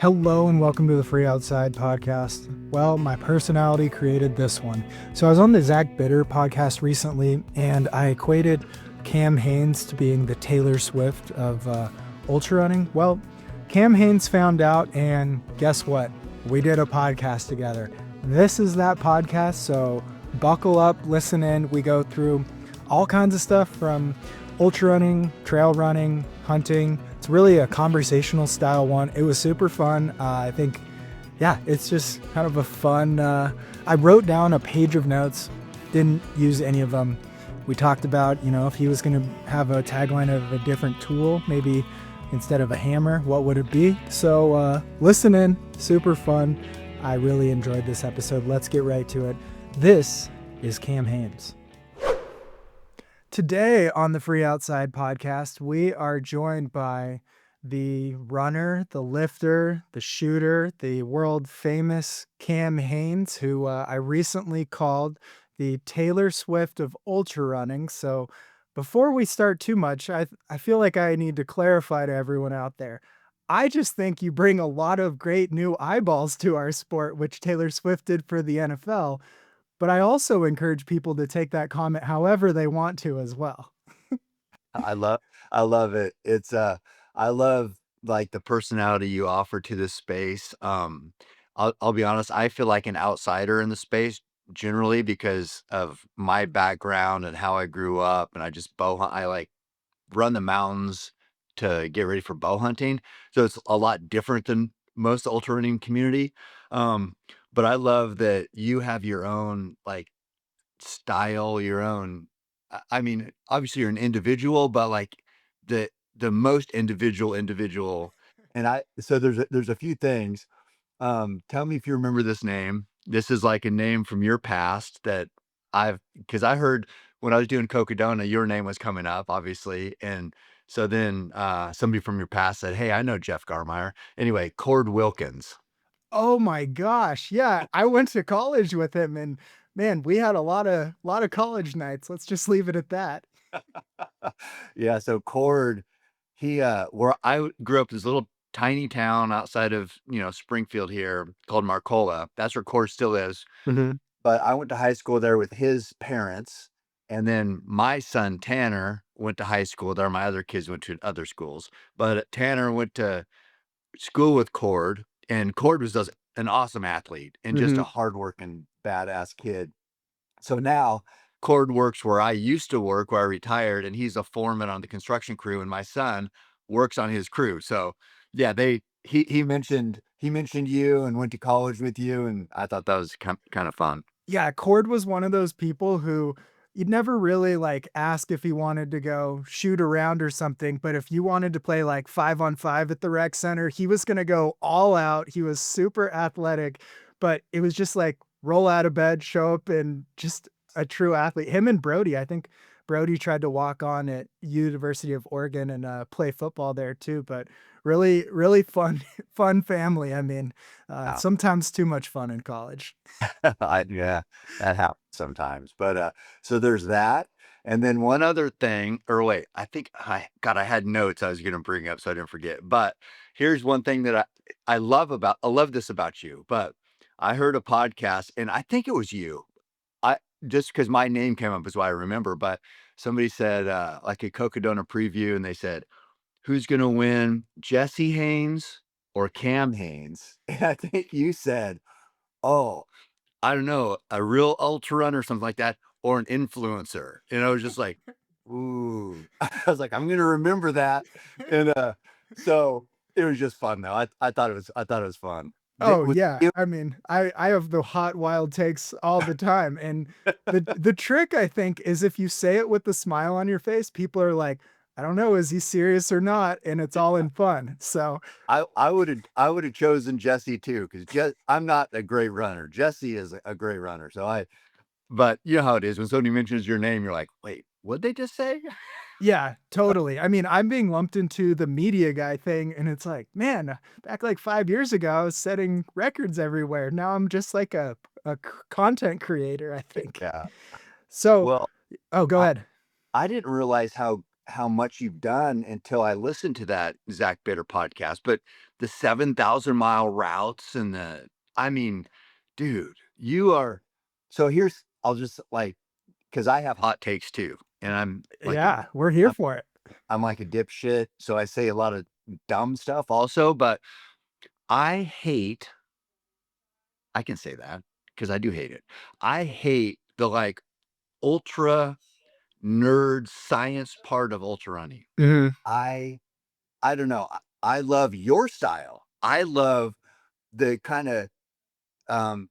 Hello and welcome to the Free Outside podcast. Well, my personality created this one. So I was on the Zach Bitter podcast recently and I equated Cam Hanes to being the Taylor Swift of ultrarunning. Well, Cam Hanes found out and guess what? We did a podcast together. This is that podcast, so buckle up, listen in. We go through all kinds of stuff from ultrarunning, trail running, hunting. It's really a conversational style one. It was super fun. I think, it's just kind of a fun. I wrote down a page of notes, didn't use any of them. We talked about, if he was going to have a tagline of a different tool, maybe instead of a hammer, what would it be? So listen in, super fun. I really enjoyed this episode. Let's get right to it. This is Cam Hanes. Today on the Free Outside podcast, we are joined by the runner, the lifter, the shooter, the world famous Cam Hanes, who I recently called the Taylor Swift of Ultrarunning. So before we start too much, I feel like I need to clarify to everyone out there. I just think you bring a lot of great new eyeballs to our sport, which Taylor Swift did for the NFL. But I also encourage people to take that comment however they want to as well. I love I love it. I love like the personality you offer to this space. I'll be honest, I feel like an outsider in the space generally because of my background and how I grew up and I just bow hunt. I like run the mountains to get ready for bow hunting. So it's a lot different than most ultra running community. Um, but I love that you have your own like style, your own I mean, obviously you're an individual, but like the most individual. And there's a few things. Tell me if you remember this name. This is like a name from your past that because I heard when I was doing Cocodona, your name was coming up, obviously. And so then somebody from your past said, "Hey, I know Jeff Garmeyer." Anyway, Cord Wilkins. Oh my gosh. Yeah, I went to college with him and man, we had a lot of college nights. Let's just leave it at that. Yeah, so Cord, where grew up, this little tiny town outside of, Springfield here called Marcola. That's where Cord still is. Mhm. But I went to high school there with his parents, and then my son Tanner went to high school there. My other kids went to other schools, but Tanner went to school with Cord, and Cord was just an awesome athlete and just a Mhm. hardworking, badass kid. So now Cord works where I used to work, where I retired, and he's a foreman on the construction crew, and my son works on his crew. So yeah, he mentioned you and went to college with you, and I thought that was kind of fun. Yeah, Cord was one of those people who you'd never really like ask if he wanted to go shoot around or something, but if you wanted to play like 5-on-5 at the rec center, he was going to go all out. He was super athletic, but it was just like roll out of bed, show up and just a true athlete. Him and Brody, I think Brody tried to walk on at University of Oregon and play football there too, but really really fun fun family. I mean, Wow. sometimes too much fun in college. Yeah, that happens sometimes. But so there's that. And then one other thing, or wait, I had notes I was gonna bring up so I didn't forget. But here's one thing that I love this about you, but I heard a podcast and I think it was you. I just because my name came up is why I remember, but somebody said like a Cocodona preview, and they said, "Who's gonna win, Jesse Haynes or Cam Haynes?" And I think you said, "Oh, I don't know, a real ultra runner or something like that, or an influencer." And I was just like, "Ooh." I was like, "I'm gonna remember that." And, so it was just fun though. I thought it was fun. Oh, Was yeah. you I mean, I have the hot, wild takes all the time, and the trick, I think, is if you say it with a smile on your face, people are like, "I don't know, is he serious or not?" And it's all in fun. So, I would've chosen Jesse too, 'cause I'm not a great runner. Jesse is a great runner, but you know how it is when somebody mentions your name, you're like, "Wait, what'd they just say?" yeah, totally. I mean, I'm being lumped into the media guy thing, and it's like, man, back like 5 years ago, I was setting records everywhere. Now I'm just like a content creator, I think. Yeah. So Well, oh, go I ahead. I didn't realize how how much you've done until I listened to that Zach Bitter podcast, but the 7,000-mile routes and I mean, dude, you are so here's I'll just like, because I have hot takes too, and Yeah, we're here I'm for it. I'm like a dipshit, so I say a lot of dumb stuff also, but I hate I can say that because I do hate it. I hate the, like, ultra nerd science part of ultra running. Mhm. I I don't know. I love your style. I love the kinda, um,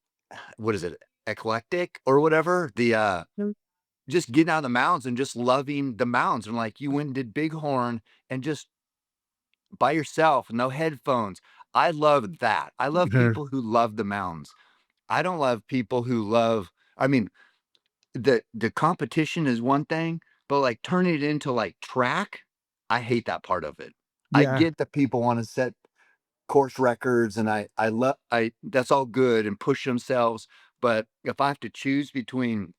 what is it? Eclectic or whatever? Just getting out of the mountains and just loving the mountains, and, like, you went and did Bighorn and just by yourself, no headphones. I love that. I love Mhm. people who love the mountains. I don't love people who love I mean, the competition is one thing, but, like, turning it into, like, track, I hate that part of it. I Yeah, get that people wanna set course records, and I love I that's all good and push themselves, but if I have to choose between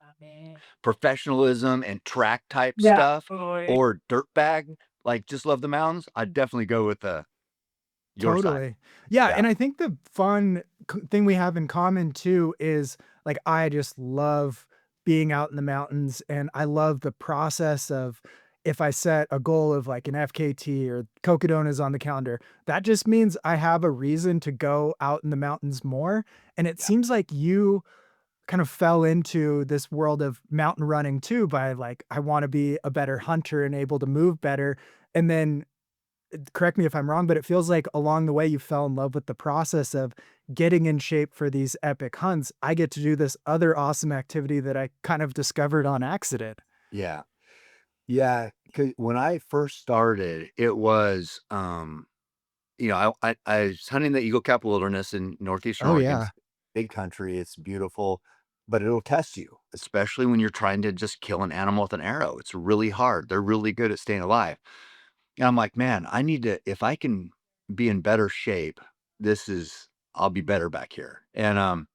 professionalism and track type yeah, stuff or dirtbag, like, just love the mountains, I'd definitely go with, your side. totally. Yeah, Yeah, and I think the fun thing we have in common too is, like, I just love being out in the mountains, and I love the process of if I set a goal of, like, an FKT or Cocodona's on the calendar, that just means I have a reason to go out in the mountains more, and it yeah, seems like you kind of fell into this world of mountain running too by, like, I wanna be a better hunter and able to move better, and then correct me if I'm wrong, but it feels like along the way you fell in love with the process of getting in shape for these epic hunts. I get to do this other awesome activity that I kind of discovered on accident. yeah, yeah, 'cause when I first started, it was, I was hunting the Eagle Cap Wilderness in Northeastern Oh, Oregon. yeah. It's big country, it's beautiful, but it'll test you, especially when you're trying to just kill an animal with an arrow. It's really hard. They're really good at staying alive. And I'm like, "Man, I need to if I can be in better shape, I'll be better back here." And,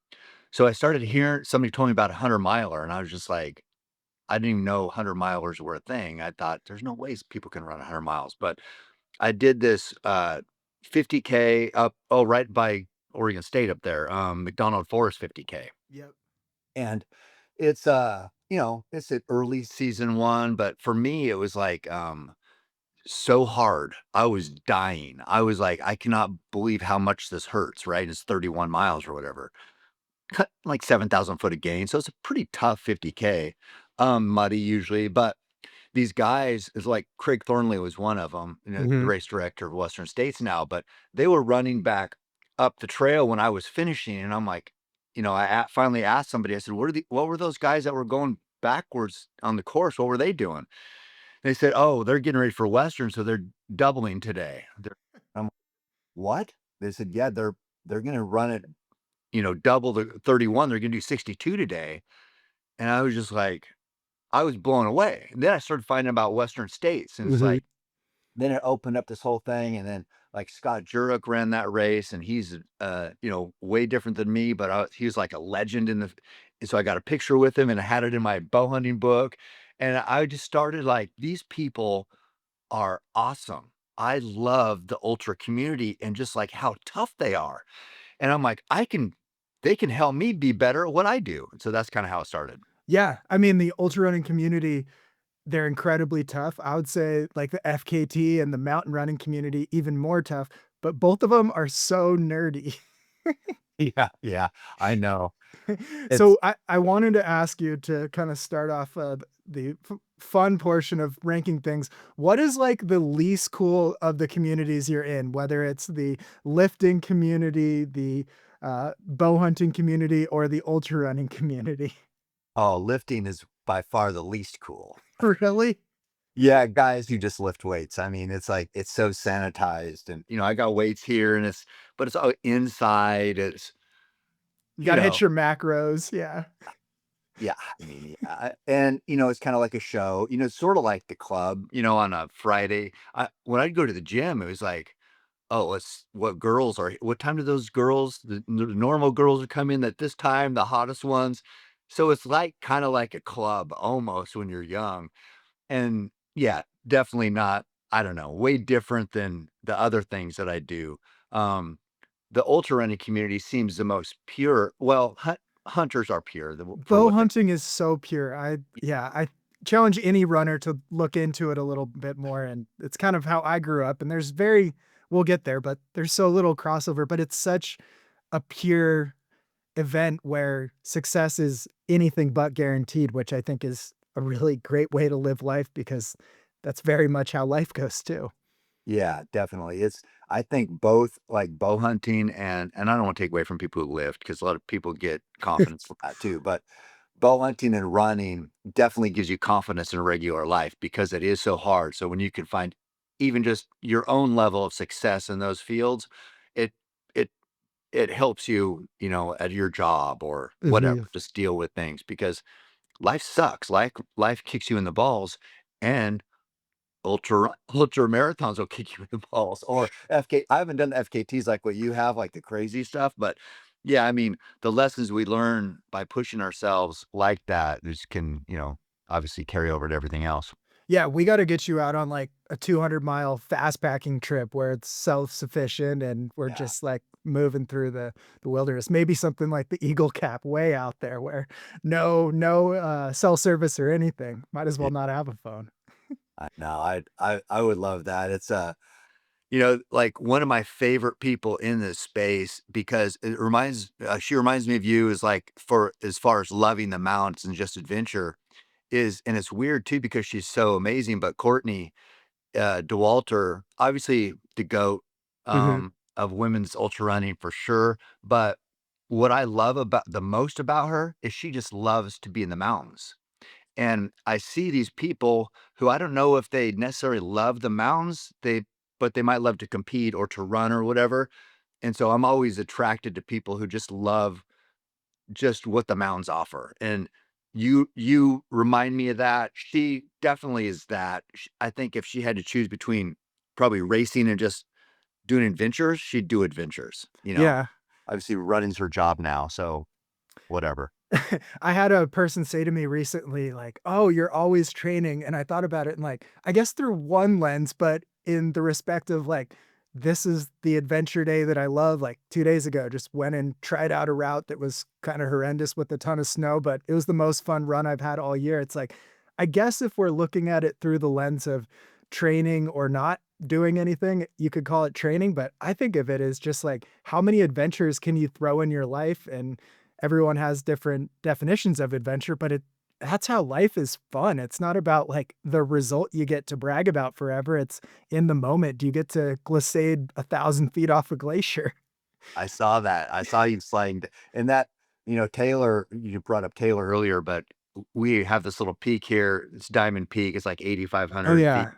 so I started hearing somebody told me about a 100 miler, and I was just like, I didn't even know 100 milers were a thing. I thought, "There's no ways people can run 100 miles," but I did this, 50K right by Oregon State up there, McDonald Forest 50K. Yep. And it's, it's an early season one, but for me, it was like, so hard. I was dying. I was like, "I cannot believe how much this hurts," right? It's 31 miles or whatever. Cut like 7,000 foot of gain, so it's a pretty tough 50K, muddy usually, but these guys is like Craig Thornley was one of them, the Mhm. race director of Western States now, but they were running back up the trail when I was finishing, and I'm like, finally asked somebody, I said, what were those guys that were going backwards on the course? What were they doing?" They said, "Oh, they're getting ready for Western, so they're doubling today." I'm like, "What?" They said, "Yeah, they're gonna run it, double the 31, they're gonna do 62 today." And I was just like I was blown away. And then I started finding about Western States, and it's Mhm. like then it opened up this whole thing, and then, like, Scott Jurek ran that race, and he's, way different than me, but he was like a legend and so I got a picture with him, and I had it in my bow hunting book, and I just started like, "These people are awesome." I love the ultra community and just, like, how tough they are, and I'm like, they can help me be better at what I do, so that's kinda how it started. Yeah, I mean, the ultra running community, they're incredibly tough. I would say, like, the FKT and the mountain running community, even more tough, but both of them are so nerdy. Yeah, yeah, I know. It's So I wanted to ask you to kinda start off, the fun portion of ranking things. What is, like, the least cool of the communities you're in? Whether it's the lifting community, the, bow hunting community, or the ultra running community? Oh, lifting is by far the least cool. Really? Yeah, guys who just lift weights. I mean, it's like it's so sanitized and, I got weights here and but it's all inside. It's, You you gotta hit know, your macros, yeah. yeah, I mean, yeah. And, it's kind of like a show, it's sort of like the club, on a Friday. When I'd go to the gym, it was like, oh, what time do those girls, the normal girls are coming at this time, the hottest ones. So it's like kind of like a club almost when you're young. And yeah, definitely not, I don't know, way different than the other things that I do. Um, the ultra running community seems the most pure. Well, hunters are pure for Bow what they. hunting is so pure. I challenge any runner to look into it a little bit more, and it's kind of how I grew up, and we'll get there, but there's so little crossover, but it's such a pure event where success is anything but guaranteed, which I think is a really great way to live life because that's very much how life goes too. Yeah, definitely. I think both like bow hunting and I don't want to take away from people who lift because a lot of people get confidence from that too. But bow hunting and running definitely gives you confidence in regular life because it is so hard. So when you can find even just your own level of success in those fields, it it it helps you, at your job or whatever, Mhm. just deal with things because life sucks. Life kicks you in the balls and ultra marathons will kick you in the balls or FK. I haven't done the FKTs like what you have, like the crazy stuff, but yeah, I mean, the lessons we learn by pushing ourselves like that just can, obviously carry over to everything else. Yeah, we gotta get you out on, like, a 200-mile fast packing trip where it's self-sufficient and we're Yeah. just, like, moving through the wilderness. Maybe something like the Eagle Cap way out there where no cell service or anything. Might as Yeah. well not have a phone. I know. I would love that. It's like one of my favorite people in this space because she reminds me of you as like for as far as loving the mountains and just adventure is, and it's weird too because she's so amazing, but Courtney Dauwalter, obviously the GOAT, Mhm. of women's ultra running for sure, but what I love about the most about her is she just loves to be in the mountains, and I see these people who I don't know if they necessarily love the mountains, but they might love to compete or to run or whatever, and so I'm always attracted to people who just love just what the mountains offer, and you remind me of that. She definitely is that. I think if she had to choose between probably racing and just doing adventures, she'd do adventures. Yeah. Obviously, running's her job now, so whatever. I had a person say to me recently, like, "Oh, you're always training." And I thought about it and like, I guess through one lens, but in the respect of like, this is the adventure day that I love. Like 2 days ago, just went and tried out a route that was kind of horrendous with a ton of snow, but it was the most fun run I've had all year. It's like, I guess if we're looking at it through the lens of training or not doing anything, you could call it training. But I think of it as just like, how many adventures can you throw in your life? And everyone has different definitions of adventure, but that's how life is fun. It's not about like the result you get to brag about forever. It's in the moment. Do you get to glissade 1,000 feet off a glacier? I saw that. I saw you sliding, and Taylor. You brought up Taylor earlier, but we have this little peak here. It's Diamond Peak. It's like Oh 8,500 feet. yeah.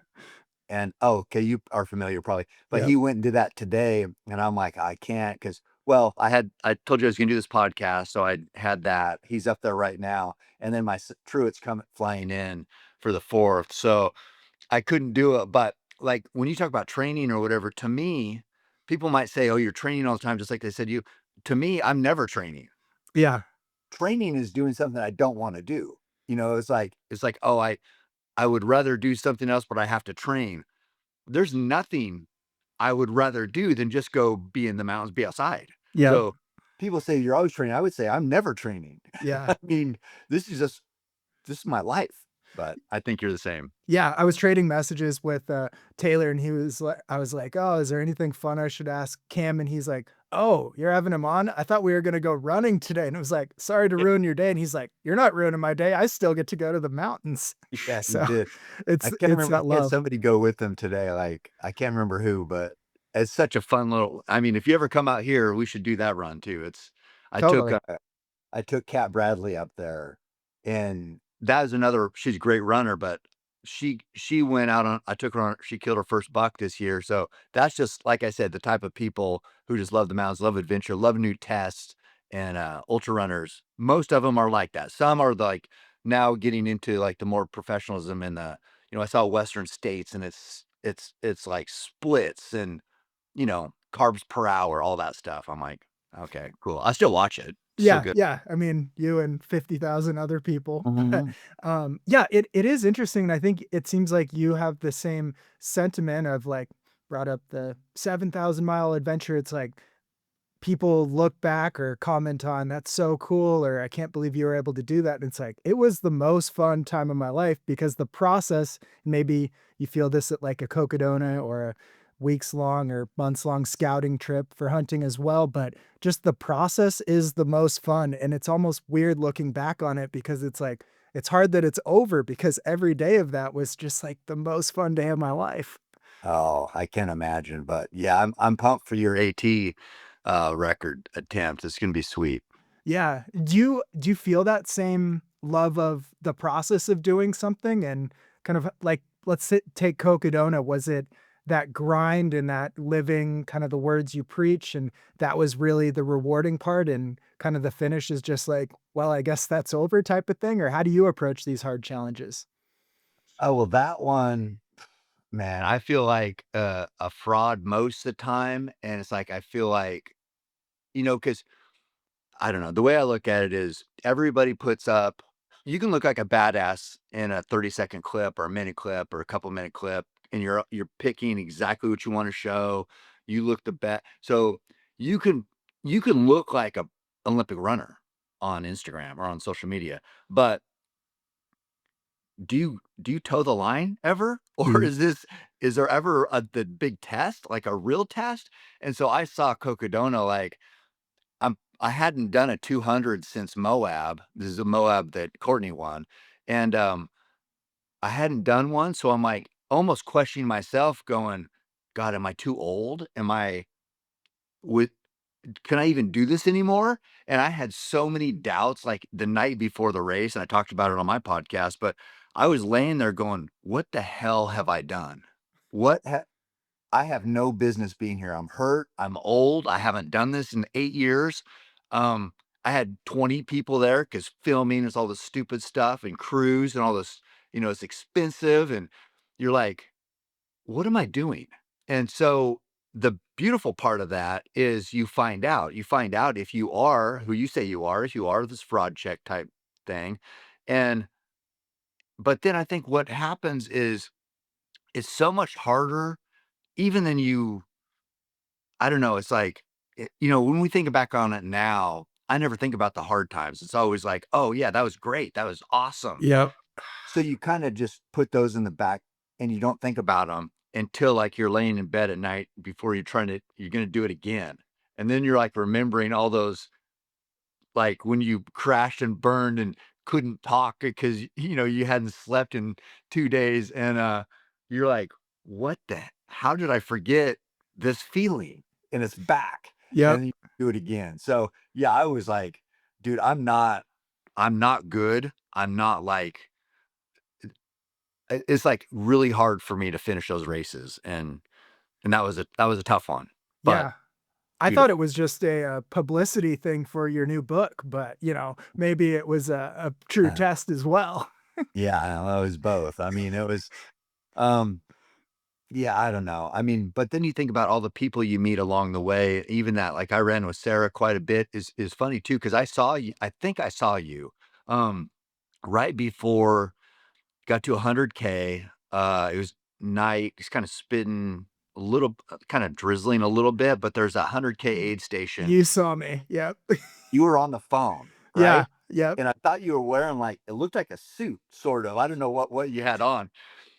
And oh, okay, you are familiar probably, but Yep. he went and did that today, and I'm like, I can't because, well, I told you I was gonna do this podcast, so I had that. He's up there right now, and then my Truett's coming flying in for the fourth, so I couldn't do it. But like when you talk about training or whatever, to me, people might say, "Oh, you're training all the time," just like they said you. To me, I'm never training. Yeah. Training is doing something I don't want to do. It's like, oh, I would rather do something else, but I have to train. There's nothing I would rather do than just go be in the mountains, be outside. Yep. So people say you're always training. I would say I'm never training. Yeah. I mean, this is my life. But I think you're the same. Yeah, I was trading messages with, Taylor, and he was like I was like, "Oh, is there anything fun I should ask Cam?" And he's like, "Oh, you're having him on? I thought we were gonna go running today." And it was like, "Sorry to ruin your day." And he's like, "You're not ruining my day. I still get to go to the mountains." Yeah, he So, did. I can't it's remember. that He had love. somebody go with him today. Like I can't remember who, but it's such a fun little. I mean, if you ever come out here, we should do that run too. I took Totally. I took Kat Bradley up there, and that was another. She's a great runner, but she went out on. I took her on. She killed her first buck this year, so that's just like I said, the type of people who just love the mountains, love adventure, love new tests, and ultra runners. Most of them are like that. Some are like now getting into like the more professionalism in the. I saw Western States, and it's like splits and carbs per hour, all that stuff. I'm like, okay, cool. I still watch it. So Yeah, good. yeah. I mean, you and 50,000 other people. But, Mhm. yeah, it is interesting, and I think it seems like you have the same sentiment of, like, brought up the 7,000-mile adventure. It's like people look back or comment on, "That's so cool," or, "I can't believe you were able to do that," and it's like, it was the most fun time of my life because the process maybe you feel this at, like, a Cocodona or a weeks-long or months-long scouting trip for hunting as well, but just the process is the most fun, and it's almost weird looking back on it because it's like, it's hard that it's over because every day of that was just, like, the most fun day of my life. Oh, I can imagine, but yeah, I'm pumped for your AT, record attempt. It's gonna be sweet. Yeah. Do you feel that same love of the process of doing something and kind of like, take Cocodona, was it that grind and that living kind of the words you preach, and that was really the rewarding part, and kind of the finish is just like, "Well, I guess that's over," type of thing? Or how do you approach these hard challenges? Oh, well, that one, man, I feel like, a fraud most of the time, and it's like, I feel like, because I don't know, the way I look at it is everybody puts up you can look like a badass in a 30-second clip or a minute clip or a couple-minute clip, and you're picking exactly what you wanna show. You look the best, so you can you can look like a Olympic runner on Instagram or on social media, but do you toe the line ever? Or is there ever the big test, like a real test? And so I saw Cocodona, like, I hadn't done a 200 since Moab. This is a Moab that Courtney won, and, I hadn't done one, so I'm, like, almost questioning myself going, "God, am I too old? Am I with can I even do this anymore?" And I had so many doubts, like, the night before the race, and I talked about it on my podcast, but I was laying there going, "What the hell have I done? What ha I have no business being here. I'm hurt, I'm old, I haven't done this in 8 years." Um, I had 20 people there because filming is all this stupid stuff and crews and all this, it's expensive, and you're like, what am I doing? And so the beautiful part of that is you find out. You find out if you are who you say you are, if you are this fraud check type thing. And but then I think what happens is it's so much harder even than you I don't know, it's like when we think back on it now, I never think about the hard times. It's always like, "Oh yeah, that was great. That was awesome." Yep. So you kinda just put those in the back and you don't think about them until, like, you're laying in bed at night before you're gonna do it again. And then you're, like, remembering all those, like, when you crashed and burned and couldn't talk because, you hadn't slept in 2 days, and, you're like, "What the how did I forget this feeling?" And it's back, and Yep. then you do it again. So, yeah, I was like, "Dude, I'm not good. I'm not, like." It's, like, really hard for me to finish those races, and that was a tough one, but Yeah. I thought it beautiful. was just a, publicity thing for your new book, but, maybe it was a true Uh, test as well. yeah, it was both. I mean, it was, um yeah, I don't know. I mean, but then you think about all the people you meet along the way, even that, like, I ran with Sarah quite a bit is funny too, because I think I saw you, um, right before got to 100K, it was night, it's kinda spitting a little kinda drizzling a little bit, but there's a 100K Y aid station. You saw me. Yep. You were on the phone, Yeah. right? Yep. And I thought you were wearing, like, it looked like a suit, sort of. I don't know what you had on,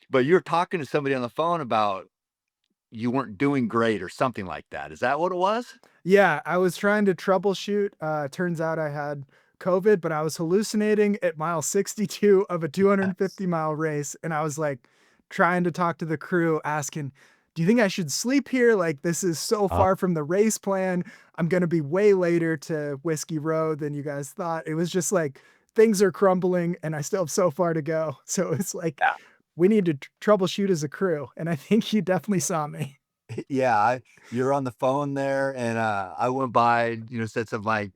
but you were talking to somebody on the phone about you weren't doing great or something like that. Is that what it was? Yeah, I was trying to troubleshoot, turns out I had COVID, but I was hallucinating at mile 62 of a Yes. 250-mile race, and I was, like, trying to talk to the crew asking, "Do you think I should sleep here? Like, this is so Uh, far from the race plan. I'm gonna be way later to Whiskey Row than you guys thought." It was just like, things are crumbling, and I still have so far to go. So it's like, yeah. we need to troubleshoot as a crew, and I think you definitely saw me. Yeah, you're on the phone there, and, I went by, said something like,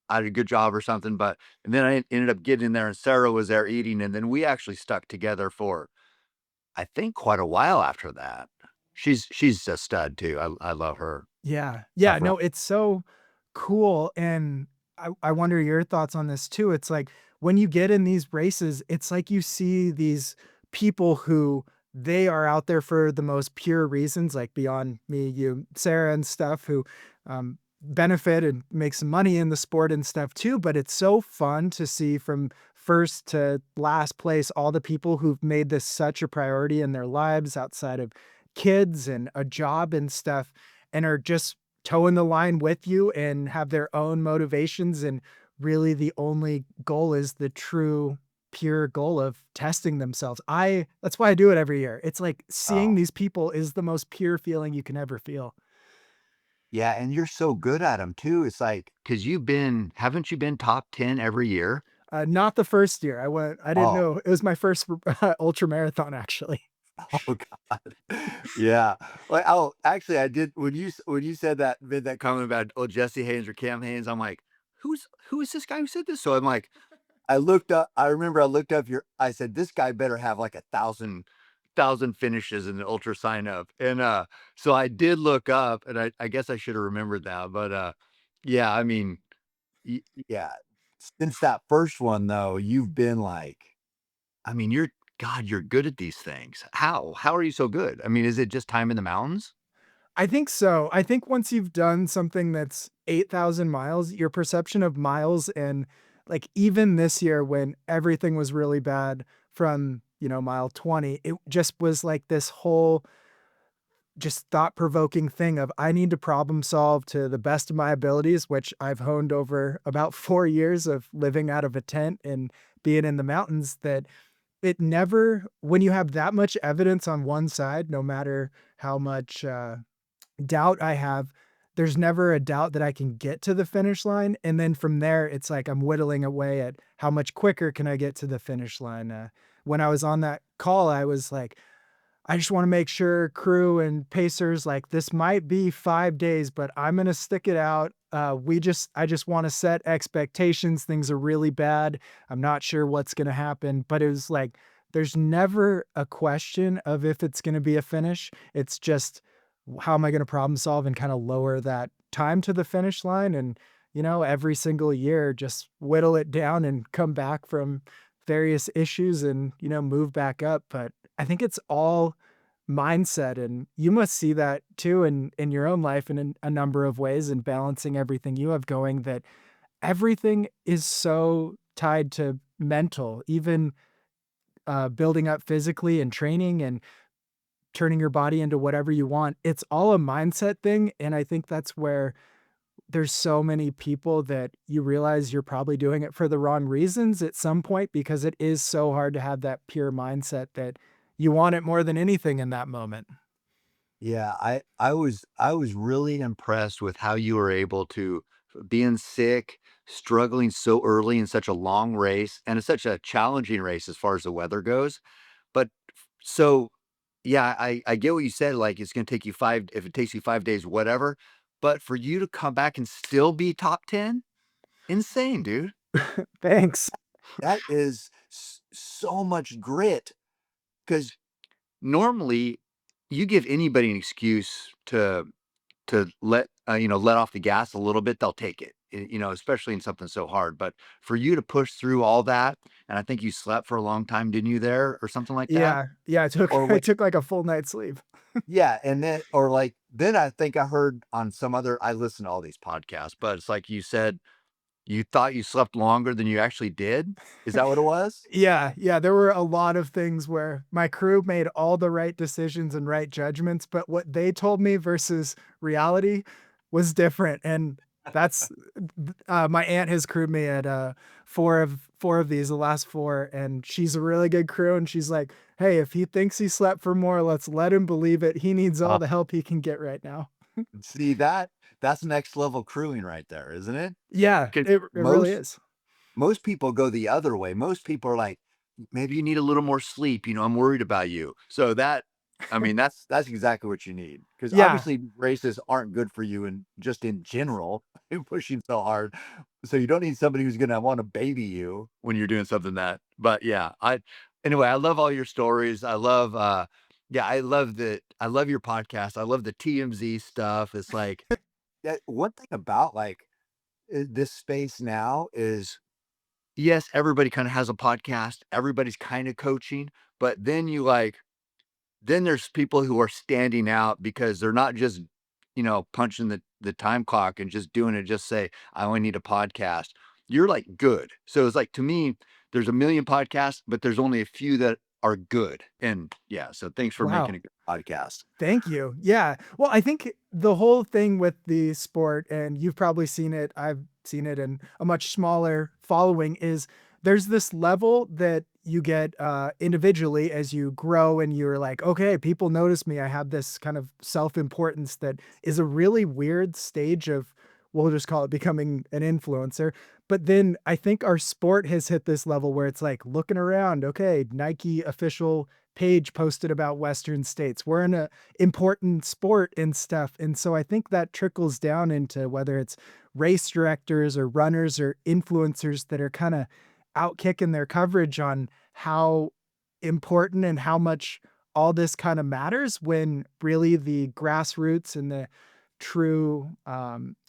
"I did a good job," or something, but and then I ended up getting in there, and Sarah was there eating, and then we actually stuck together for, I think, quite a while after that. She's a stud too. I love her. Yeah. Yeah, Tough run. no, it's so cool, and I wonder your thoughts on this too. It's like when you get in these races, it's like you see these people who they are out there for the most pure reasons, like beyond me, you, Sarah, and stuff, who benefit and make some money in the sport and stuff too. But it's so fun to see from first to last place all the people who've made this such a priority in their lives outside of kids and a job and stuff, and are just toeing the line with you and have their own motivations, and really the only goal is the true pure goal of testing themselves. I That's why I do it every year. It's like seeing Oh, these people is the most pure feeling you can ever feel. yeah, and you're so good at them too. It's like because haven't you been top 10 every year? Not the first year. I didn't Oh, know. It was my first ultra marathon actually. oh god. Yeah. Like, oh, actually, I did when you said that made that comment about, oh, Jesse Haynes or Cam Haynes, I'm like, who is this guy who said this? So I'm like, I remember I looked up I said, "This guy better have like 1,000 finishes in the ultra sign up." And, so I did look up, and I guess I should have remembered that, but, yeah, I mean, yeah, since that first one, though, you've been like I mean, you're good at these things. How? How are you so good? I mean, is it just time in the mountains? I think so. I think once you've done something that's 8,000 miles, your perception of miles, and like even this year when everything was really bad from, mile 20, it just was like this whole just thought-provoking thing of I need to problem solve to the best of my abilities, which I've honed over about 4 years of living out of a tent and being in the mountains, that it never, when you have that much evidence on one side, no matter how much, doubt I have, there's never a doubt that I can get to the finish line, and then from there, it's like I'm whittling away at how much quicker can I get to the finish line. When I was on that call, I was like, I just wanna make sure crew and pacers, like, this might be 5 days, but I'm gonna stick it out. I just wanna set expectations. Things are really bad. I'm not sure what's gonna happen, but it was like, there's never a question of if it's gonna be a finish. It's just, how am I gonna problem solve and kinda lower that time to the finish line, and, every single year, just whittle it down and come back from various issues and, move back up. But I think it's all mindset, and you must see that too in your own life in a number of ways, and balancing everything you have going, that everything is so tied to mental, even, building up physically and training and turning your body into whatever you want. It's all a mindset thing, and I think that's where there's so many people that you realize you're probably doing it for the wrong reasons at some point, because it is so hard to have that pure mindset that you want it more than anything in that moment. Yeah, I was really impressed with how you were able to being sick, struggling so early in such a long race, and it's such a challenging race as far as the weather goes. But so yeah, I get what you said, like it's gonna take you if it takes you 5 days, whatever. But for you to come back and still be top 10, insane, dude. Thanks. That is so much grit. Because normally you give anybody an excuse to let off the gas a little bit, they'll take it, especially in something so hard. But for you to push through all that, and I think you slept for a long time, didn't you there or something like that? Yeah, yeah, I took Or I what took, like, a full night's sleep. yeah, and then or like then I think I heard on some other I listen to all these podcasts, but it's like you said you thought you slept longer than you actually did? Is that what it was? Yeah, yeah, there were a lot of things where my crew made all the right decisions and right judgments, but what they told me versus reality was different, and that's my aunt has crewed me at, 4 of these, the last 4, and she's a really good crew, and she's like, "Hey, if he thinks he slept for more, let's let him believe it. He needs all Uh, the help he can get right now." see that's next level crewing right there, isn't it? Yeah, 'Cause it really is. most people go the other way. Most people are like, "Maybe you need a little more sleep, I'm worried about you." So I mean, that's exactly what you need. Because Yeah. obviously races aren't good for you and just in general, you're pushing so hard. So you don't need somebody who's gonna wanna baby you when you're doing something but yeah, anyway, I love all your stories. Yeah, I love your podcast. I love the TMZ stuff. It's like, that one thing about, like, this space now is, yes, everybody kinda has a podcast, everybody's kinda coaching, but then then there's people who are standing out because they're not just, punching the time clock and just doing it, just say, "I only need a podcast." You're, like, good. So it's like, to me, there's a million podcasts, but there's only a few that are good, and yeah, so thanks for making Wow. a good podcast. Thank you. Yeah. Well, I think the whole thing with the sport, and you've probably seen it, I've seen it in a much smaller following, is there's this level that you get individually as you grow and you're like, okay, people notice me. I have this kind of self importance that is a really weird stage of, we'll just call it becoming an influencer. But then I think our sport has hit this level where it's like looking around, okay, Nike official page posted about Western states. We're in a important sport and stuff. And so I think that trickles down into whether it's race directors or runners or influencers that are kind of out kicking their coverage on how important and how much all this kind of matters when really the grassroots and the true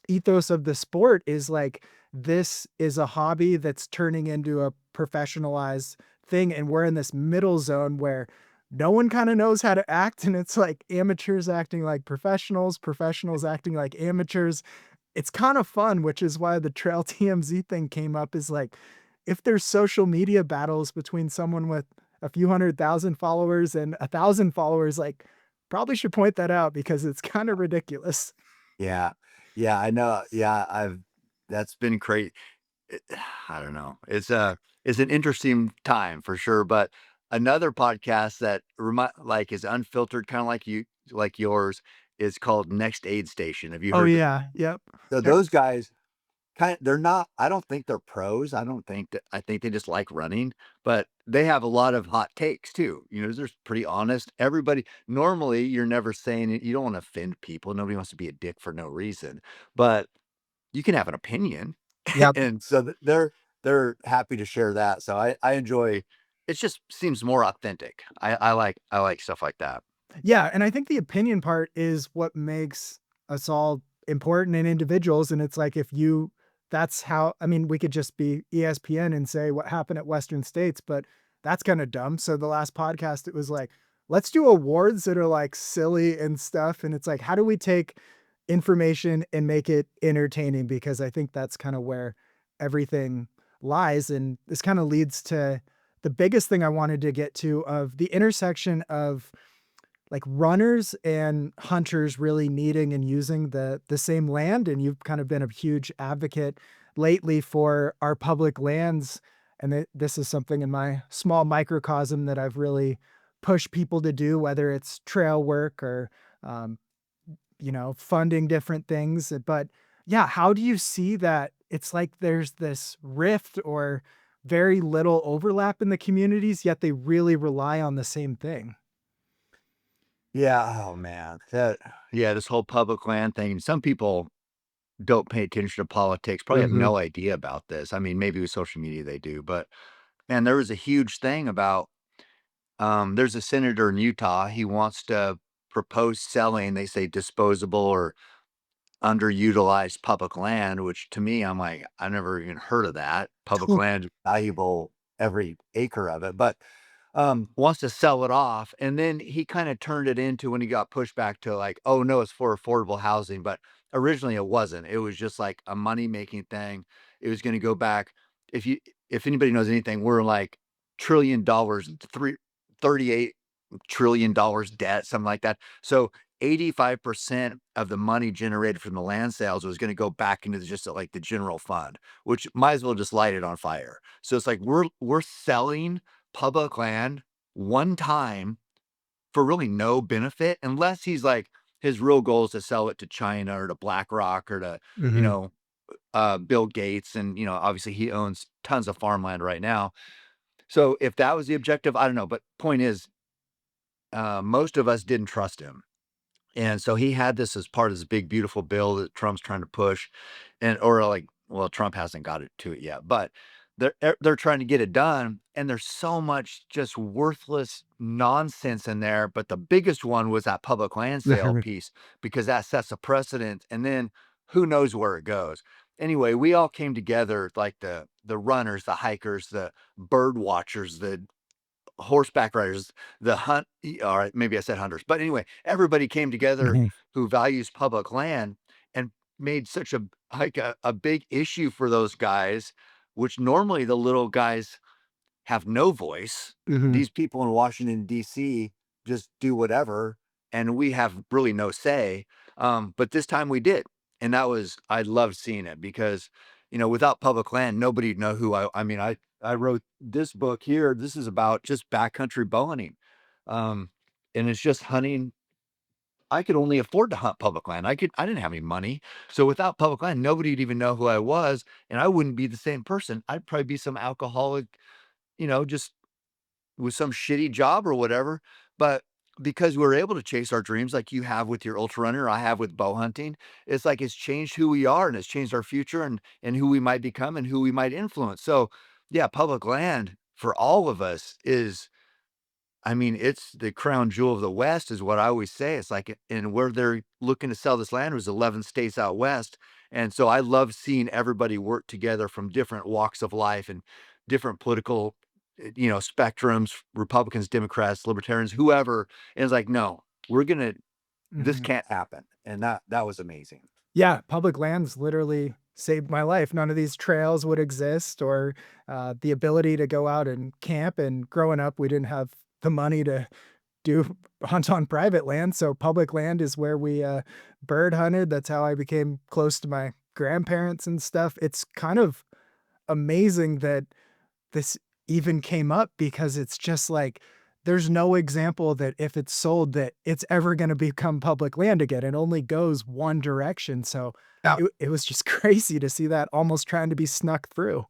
ethos of the sport is like this is a hobby that's turning into a professionalized thing and we're in this middle zone where no one kind of knows how to act and it's like amateurs acting like professionals, professionals acting like amateurs. It's kind of fun, which is why the Trail TMZ thing came up is like if there's social media battles between someone with a few 100,000 followers and 1,000 followers, like probably should point that out because it's kind of ridiculous. Yeah. Yeah, I know. Yeah, I've that's been great. It I don't know. It's an interesting time for sure, but another podcast that is unfiltered, kinda like yours, is called Next Aid Station. Have you Oh heard th yeah, yep. So They're those guys they're not I don't think they're pros. I think they just like running, but they have a lot of hot takes too. They're pretty honest. Everybody normally, you're never saying it, you don't wanna offend people. Nobody wants to be a dick for no reason, but you can have an opinion. yep. And so they're happy to share that. So I enjoy it, just seems more authentic. I like stuff like that. Yeah, and I think the opinion part is what makes us all important and individuals, and it's like if you that's how I mean, we could just be ESPN and say what happened at Western States, but that's kinda dumb, so the last podcast, it was like, "Let's do awards that are, like, silly and stuff," and it's like, how do we take information and make it entertaining? Because I think that's kinda where everything lies, and this kinda leads to the biggest thing I wanted to get to of the intersection of like runners and hunters really needing and using the same land, and you've kind of been a huge advocate lately for our public lands, and this is something in my small microcosm that I've really pushed people to do, whether it's trail work or, um, funding different things, but yeah, how do you see that it's like there's this rift or very little overlap in the communities, yet they really rely on the same thing? Yeah, oh man. Yeah, this whole public land thing. Some people don't pay attention to politics, probably have Mhm. no idea about this. I mean, maybe with social media they do, but man, there was a huge thing about there's a senator in Utah. He wants to propose selling, they say disposable or underutilized public land, which to me, I'm like, I never even heard of that. Public land, valuable every acre of it, but wants to sell it off. And then he kind of turned it into when he got pushed back to like, oh no, it's for affordable housing. But originally it wasn't. It was just like a money making thing. It was going to go back. If anybody knows anything, we're like $1 trillion, 38 trillion debt, something like that. So 85% of the money generated from the land sales was going to go back into just like the general fund, which might as well just light it on fire. So it's like we're selling public land one time for really no benefit, unless he's like his real goal is to sell it to China or to BlackRock or to, you Mhm. know, Bill Gates. And, obviously he owns tons of farmland right now. So if that was the objective, I don't know. But point is, most of us didn't trust him. And so he had this as part of this big, beautiful bill that Trump's trying to push, well, Trump hasn't got it to it yet, but they're trying to get it done. And there's so much just worthless nonsense in there. But the biggest one was that public land sale piece because that sets a precedent. And then who knows where it goes. anyway, we all came together, like the runners, the hikers, the bird watchers, the horseback riders, the all right, maybe I said hunters, but anyway, everybody came together Mhm. who values public land and made such a big issue for those guys, which normally the little guys have no voice. Mhm. These people in Washington, D.C. just do whatever, and we have really no say. But this time we did. And I loved seeing it because, without public land, nobody'd know who I mean, I wrote this book here. This is about just backcountry bow hunting. And it's just hunting. I could only afford to hunt public land. I didn't have any money. So without public land, nobody'd even know who I was, and I wouldn't be the same person. I'd probably be some alcoholic, just with some shitty job or whatever. But because we're able to chase our dreams like you have with your ultra runner, I have with bow hunting, it's like it's changed who we are and it's changed our future and who we might become and who we might influence. So yeah, public land for all of us is, I mean, it's the crown jewel of the West is what I always say. It's like, and where they're looking to sell this land was 11 states out West. And so I love seeing everybody work together from different walks of life and different political, spectrums, Republicans, Democrats, Libertarians, whoever. And it's like, no, this Mhm. can't happen. And that was amazing. Yeah, public lands literally saved my life. None of these trails would exist or, the ability to go out and camp, and growing up, we didn't have the money to do hunt on private land, so public land is where we, bird hunted. That's how I became close to my grandparents and stuff. It's kind of amazing that this even came up because it's just like, there's no example that if it's sold that it's ever gonna become public land again. It only goes one direction, so Yeah. it was just crazy to see that almost trying to be snuck through.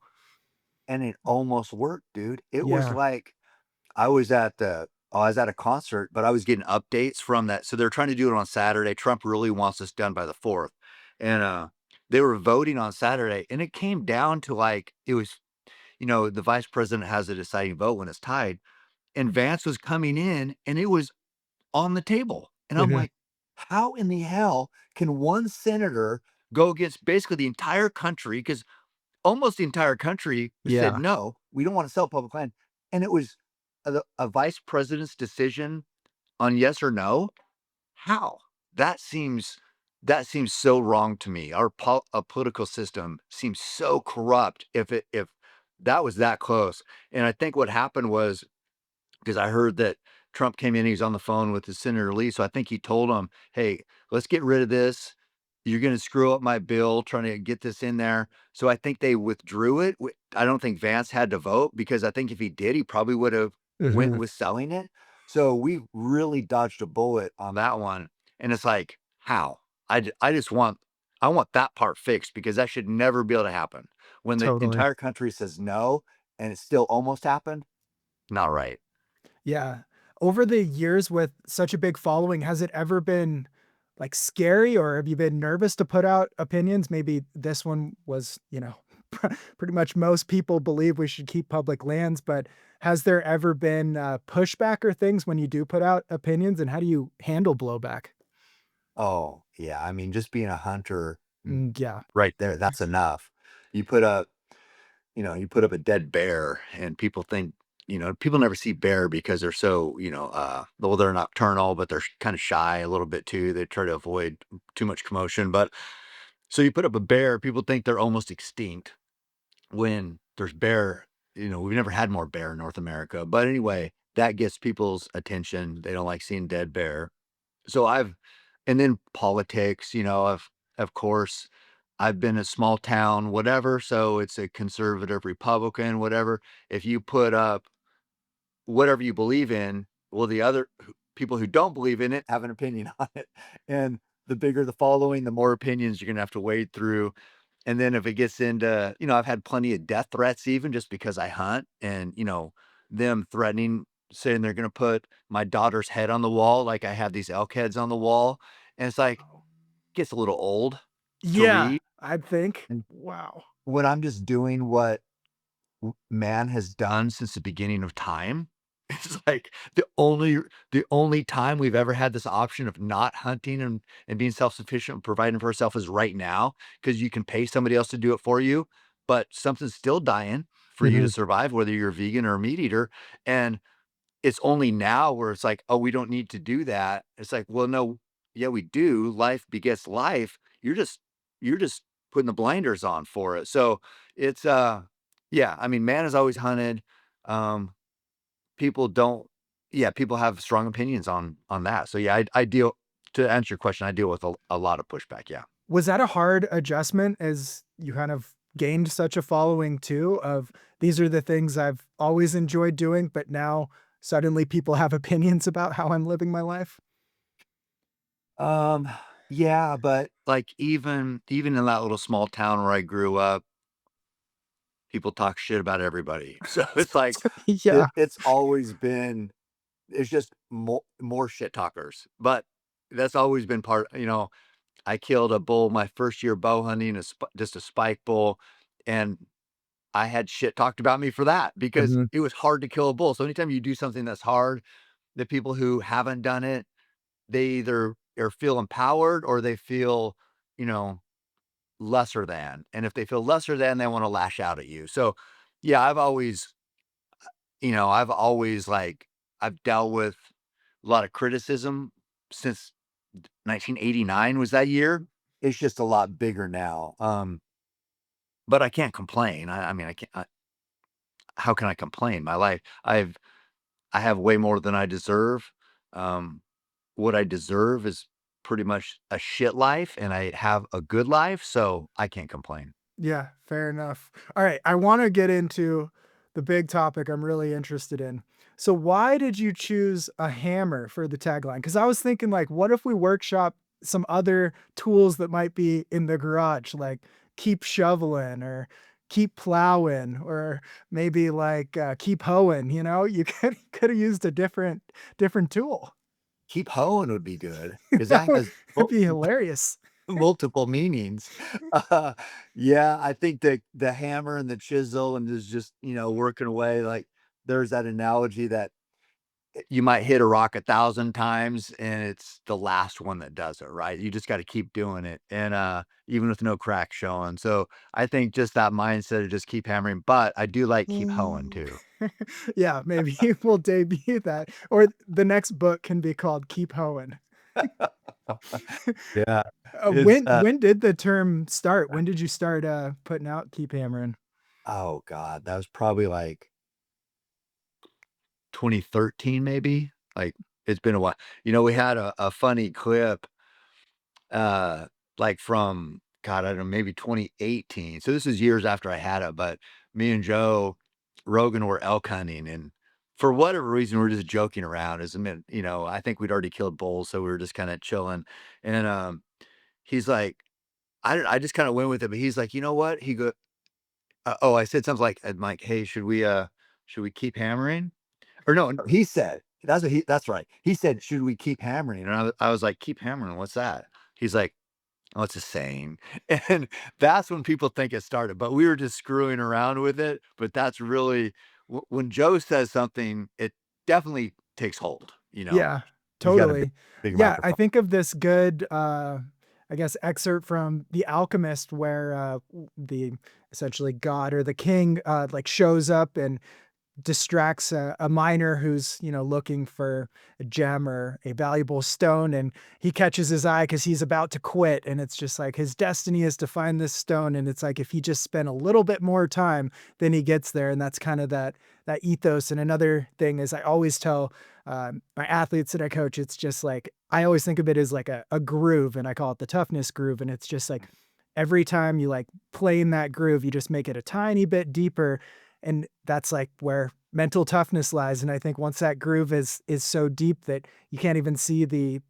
And it almost worked, dude. It was Yeah. like, I was at a concert, but I was getting updates from that. So they're trying to do it on Saturday. Trump really wants this done by the 4th. And they were voting on Saturday, and it came down to like it was, the vice president has a deciding vote when it's tied. And Vance was coming in and it was on the table. And I'm Mhm. like, how in the hell can one senator go against basically the entire country? Because almost the entire country said, Yeah, "No, we don't wanna sell public land," and it was a vice president's decision on yes or no? How? That seems that seems so wrong to me. Our political system seems so corrupt if that was that close, and I think what happened was because I heard that Trump came in, he was on the phone with his Senator Lee, so I think he told him, "Hey, let's get rid of this. You're gonna screw up my bill trying to get this in there." So I think they withdrew it. I don't think Vance had to vote because I think if he did, he probably would have went mhm, with selling it. So we really dodged a bullet on that one, and it's like, how? I just I want that part fixed because that should never be able to happen. When the totally. entire country says no and it still almost happened, not right. Yeah. Over the years with such a big following, has it ever been, like, scary, or have you been nervous to put out opinions? Maybe this one was, pretty much most people believe we should keep public lands, but has there ever been, pushback or things when you do put out opinions, and how do you handle blowback? Oh, yeah, I mean, just being a hunter, Yeah. right there, that's enough. You put up you put up a dead bear and people think, people never see bear because they're so, well, they're nocturnal, but they're kinda shy a little bit too. They try to avoid too much commotion, but so you put up a bear, people think they're almost extinct when there's bear, we've never had more bear in North America, but anyway, that gets people's attention. They don't like seeing dead bear. So and then politics, of course, I've been a small town, whatever. So it's a conservative Republican, whatever. If you put up whatever you believe in, well, the other people who don't believe in it have an opinion on it. And the bigger the following, the more opinions you're going to have to wade through. And then if it gets into, I've had plenty of death threats even just because I hunt and, them threatening, saying they're going to put my daughter's head on the wall. Like I have these elk heads on the wall. And it's like, Wow. gets a little old to Yeah, read. I think. And Wow. when I'm just doing what man has done since the beginning of time, It's like the only time we've ever had this option of not hunting and being self-sufficient and providing for ourselves is right now, because you can pay somebody else to do it for you, but something's still dying for you to Mhm. survive, whether you're a vegan or a meat eater, and it's only now where it's like, "Oh, we don't need to do that." It's like, "Well, no, yeah, we do. Life begets life. You're just putting the blinders on for it." So, it's, yeah, I mean, man has always hunted. Um, people don't yeah, people have strong opinions on that. So, yeah, I deal to answer your question, I deal with a lot of pushback, yeah. Was that a hard adjustment as you kind of gained such a following too of these are the things I've always enjoyed doing, but now suddenly people have opinions about how I'm living my life? Um, yeah, but, like, even in that little small town where I grew up, people talk shit about everybody. So, it's like, Yeah. it's always been it's just more shit talkers, but that's always been I killed a bull my first year bow hunting, just a spike bull, and I had shit talked about me for that because Mhm. it was hard to kill a bull. So anytime you do something that's hard, the people who haven't done it, they either or feel empowered or they feel, you know, lesser than. And if they feel lesser than, they want to lash out at you. So yeah, I've always I've dealt with a lot of criticism since 1989 was that year. It's just a lot bigger now. But I can't complain. I mean, I can't. How can I complain? My life, I have way more than I deserve. Um, what I deserve is pretty much a shit life, and I have a good life, so I can't complain. Yeah, fair enough. All right, I want to get into the big topic I'm really interested in. So, why did you choose a hammer for the tagline? Because I was thinking, like, what if we workshop some other tools that might be in the garage, like keep shoveling or keep plowing, or maybe like keep hoeing? You know, you could have used a different tool. Keep hoeing would be good because That that has would be hilarious. multiple meanings. Uh, yeah, I think the hammer and the chisel and just working away. Like there's that analogy that you might hit a rock 1,000 times and it's the last one that does it, right? You just got to keep doing it, and even with no crack showing. So I think just that mindset of just keep hammering. But I do like keep hoeing Mm. too. Yeah, maybe we'll debut that, or the next book can be called Keep Hoeing. Yeah, it's When did the term start? When did you start, putting out Keep Hammering? oh god, that was probably like 2013 maybe. Like it's been a while. We had a funny clip uh, from God, I don't know, maybe 2018. So this is years after I had it, but me and Joe Rogan were elk hunting, and for whatever reason, we are just joking around. As a minute, I think we'd already killed bulls, so we were just kind of chilling. And he's like, I just kind of went with it, but he's like, you know what? Oh, I said something like, I'm like, hey, should we keep hammering? Or no, he said, that's right. He said, should we keep hammering? And I was like, keep hammering. What's that? He's like, oh, it's a saying. And that's when people think it started, but we were just screwing around with it. But that's really when Joe says something, it definitely takes hold, you know. Yeah, He's got a big, totally. big Yeah, I microphone. think of this good, I guess, excerpt from The Alchemist where, the essentially god or the king, like, shows up and distracts a miner who's, looking for a gem or a valuable stone, and he catches his eye because he's about to quit, and it's just like his destiny is to find this stone, and it's like if he just spent a little bit more time, then he gets there, and that's kind of that ethos. And another thing is I always tell, my athletes that I coach, it's just like I always think of it as like a groove, and I call it the toughness groove, and it's just like every time you, like, play in that groove, you just make it a tiny bit deeper, and that's, like, where mental toughness lies. And I think once that groove is so deep that you can't even see the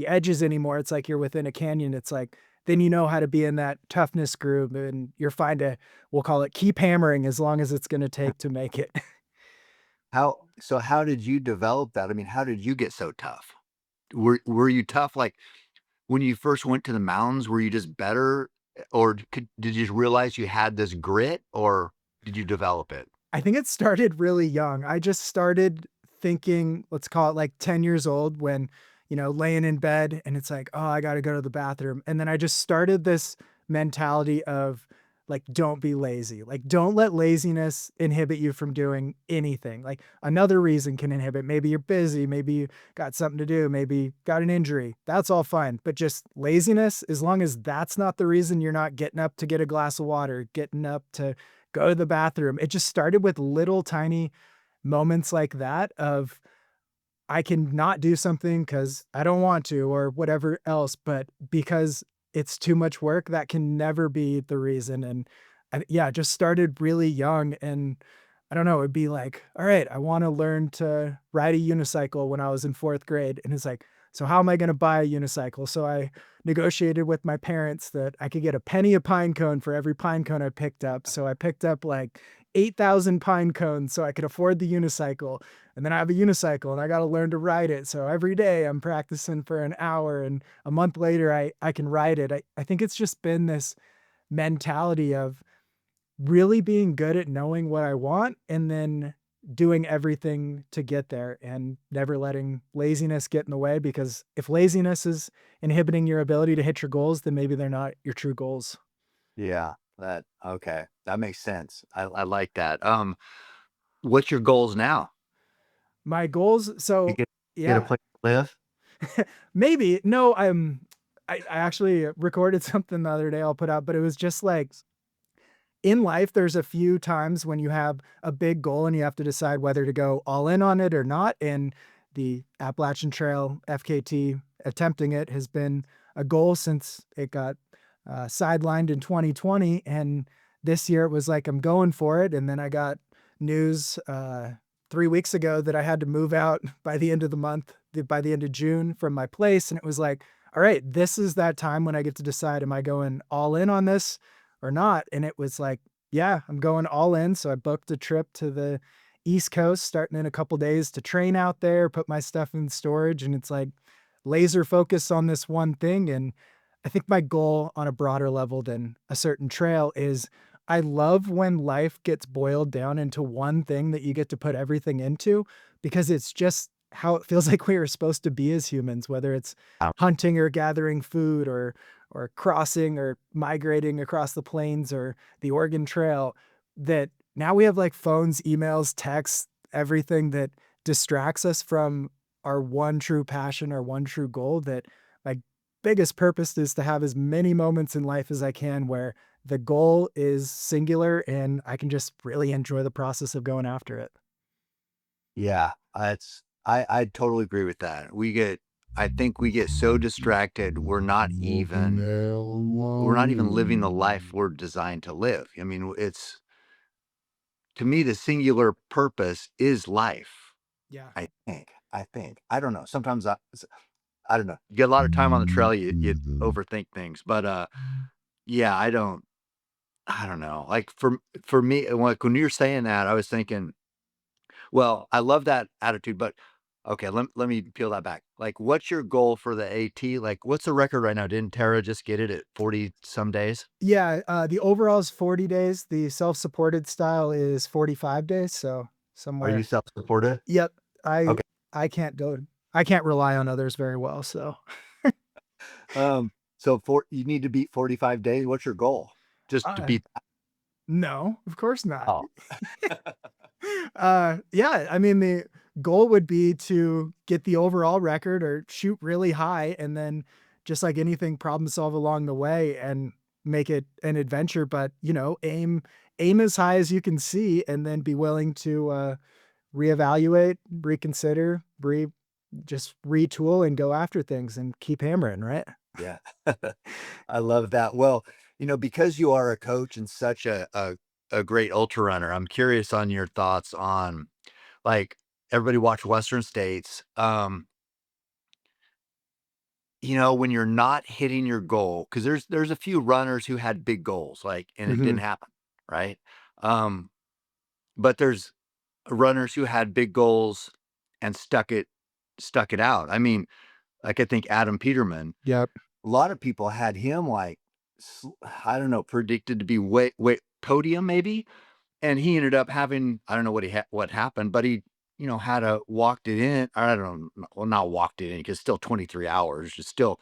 edges anymore, it's like you're within a canyon, it's like, then you know how to be in that toughness groove, and you're fine to, we'll call it, keep hammering as long as it's gonna take to make it. How did you develop that? I mean, how did you get so tough? Were you tough like when you first went to the mountains? Were you just better, or did you just realize you had this grit, or did you develop it? I think it started really young. I just started thinking, let's call it like 10 years old when, laying in bed and it's like, oh, I got to go to the bathroom. And then I just started this mentality of like, don't be lazy. Like, don't let laziness inhibit you from doing anything. Like, another reason can inhibit. Maybe you're busy. Maybe you got something to do. Maybe you got an injury. That's all fine. But just laziness, as long as that's not the reason you're not getting up to get a glass of water, getting up to go to the bathroom. It just started with little tiny moments like that of I can not do something because I don't want to or whatever else, but because it's too much work, that can never be the reason. And yeah, just started really young. And I don't know, it'd be like, all right, I want to learn to ride a unicycle when I was in fourth grade. And it's like, so how am I going to buy a unicycle? So I negotiated with my parents that I could get a penny a pine cone for every pine cone I picked up. So I picked up like 8,000 pine cones so I could afford the unicycle. And then I have a unicycle and I got to learn to ride it. So every day I'm practicing for an hour and a month later I can ride it. I think it's just been this mentality of really being good at knowing what I want and then doing everything to get there and never letting laziness get in the way, because if laziness is inhibiting your ability to hit your goals, then maybe they're not your true goals. Yeah, that okay, that makes sense. I like that. What's your goals now? My goals, You so get a yeah, place to live? maybe. No, I actually recorded something the other day I'll put out, but it was just like in life, there's a few times when you have a big goal and you have to decide whether to go all in on it or not. And the Appalachian Trail FKT, attempting it, has been a goal since it got sidelined in 2020. And this year it was like, I'm going for it. And then I got news 3 weeks ago that I had to move out by the end of the month, by the end of June from my place. And it was like, all right, this is that time when I get to decide, am I going all in on this or not? And it was like, yeah, I'm going all in. So I booked a trip to the East Coast starting in a couple days to train out there, put my stuff in storage. And it's like laser focus on this one thing. And I think my goal on a broader level than a certain trail is I love when life gets boiled down into one thing that you get to put everything into, because it's just how it feels like we are supposed to be as humans, whether it's Um, hunting or gathering food or crossing or migrating across the plains or the Oregon Trail, that now we have like phones, emails, texts, everything that distracts us from our one true passion, our one true goal. That my biggest purpose is to have as many moments in life as I can where the goal is singular and I can just really enjoy the process of going after it. yeah, it's I totally agree with that. I think we get so distracted, we're not even living the life we're designed to live. I mean, it's to me, the singular purpose is life. Yeah. I think. I don't know. Sometimes I don't know. You get a lot of time on the trail, you overthink things, but, yeah, I don't know. Like, for me, like, when you're saying that, I was thinking, well, I love that attitude, but okay, let me peel that back. Like, what's your goal for the AT? Like, what's the record right now? Didn't Tara just get it at 40 some days? Yeah, the overall is 40 days. The self-supported style is 45 days, so Are you somewhere. self-supported? Yep, I Okay. I can't go I can't rely on others very well, so, So you need to beat 45 days. What's your goal? Just to uh, beat no, of course not. oh, Yeah, I mean, the goal would be to get the overall record or shoot really high and then just like anything, problem solve along the way and make it an adventure, but, aim as high as you can see and then be willing to, reevaluate, reconsider, just retool and go after things and keep hammering, right? yeah. I love that. Well, because you are a coach and such a great ultra runner, I'm curious on your thoughts on like everybody watch Western States. When you're not hitting your goal, because there's a few runners who had big goals, like, and it Mhm. didn't happen, right? Um, but there's runners who had big goals and stuck it out. I mean, like I think Adam Peterman, Yep. a lot of people had him like I don't know, predicted to be wait podium maybe, and he ended up having I don't know what happened, but he had to walked it in. I don't know, well, not walked it in because still 23 hours, just still,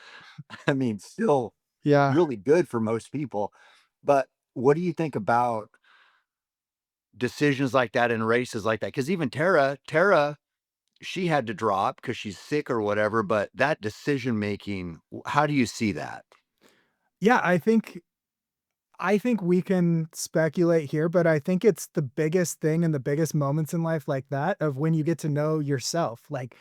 I mean, still Yeah. really good for most people. But what do you think about decisions like that in races like that? Because even Tara, she had to drop because she's sick or whatever. But that decision making, how do you see that? Yeah, I think we can speculate here, but I think it's the biggest thing and the biggest moments in life like that of when you get to know yourself. Like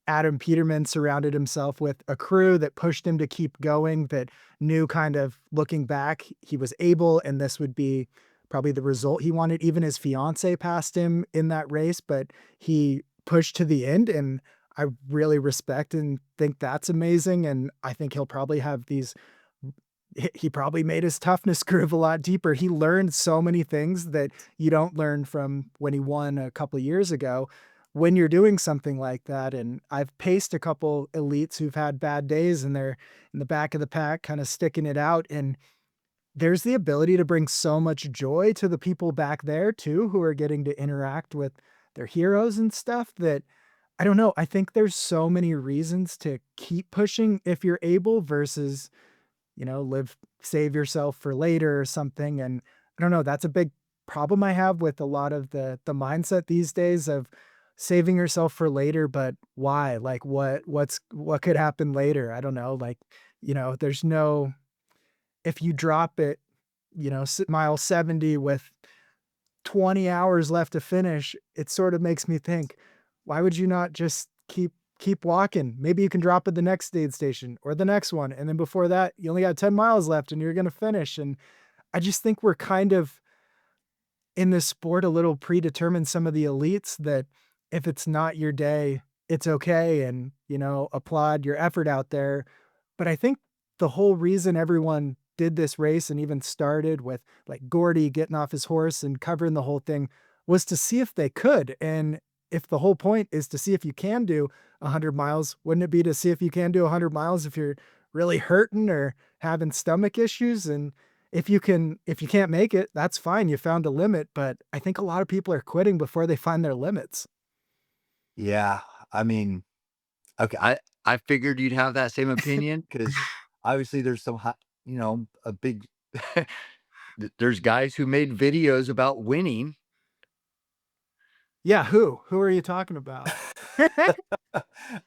Adam Peterman surrounded himself with a crew that pushed him to keep going, that knew kind of looking back, he was able, and this would be probably the result he wanted. Even his fiance passed him in that race, but he pushed to the end. And I really respect and think that's amazing. And I think he'll probably have these he probably made his toughness groove a lot deeper. He learned so many things that you don't learn from when he won a couple of years ago when you're doing something like that. And I've paced a couple elites who've had bad days and they're in the back of the pack, kind of sticking it out. And there's the ability to bring so much joy to the people back there too, who are getting to interact with their heroes and stuff that I don't know. I think there's so many reasons to keep pushing if you're able versus save yourself for later or something. And I don't know, that's a big problem I have with a lot of the mindset these days of saving yourself for later, but why? Like what could happen later? I don't know. Like, there's no if you drop it, mile 70 with 20 hours left to finish, it sort of makes me think, why would you not just keep walking? Maybe you can drop at the next aid station or the next one, and then before that, you only got 10 miles left and you're gonna finish, and I just think we're kind of in this sport a little predetermined, some of the elites, that if it's not your day, it's okay, and, applaud your effort out there. But I think the whole reason everyone did this race and even started with, like, Gordy getting off his horse and covering the whole thing was to see if they could, and if the whole point is to see if you can do 100 miles, wouldn't it be to see if you can do 100 miles if you're really hurting or having stomach issues? And if you can't make it, that's fine, you found a limit, but I think a lot of people are quitting before they find their limits. Yeah, I mean, okay, I figured you'd have that same opinion because obviously there's some a big there's guys who made videos about winning. Yeah, who are you talking about?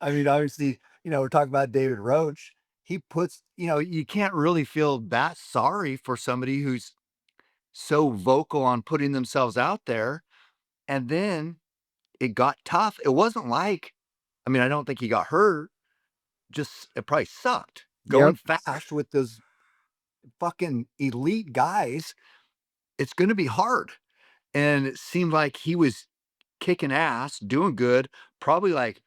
I mean, obviously, we're talking about David Roach. He puts, you can't really feel that sorry for somebody who's so vocal on putting themselves out there. And then it got tough. It wasn't like, I mean, I don't think he got hurt. Just it probably sucked going Yep. fast with those fucking elite guys. It's going to be hard. And it seemed like he was kicking ass, doing good, probably like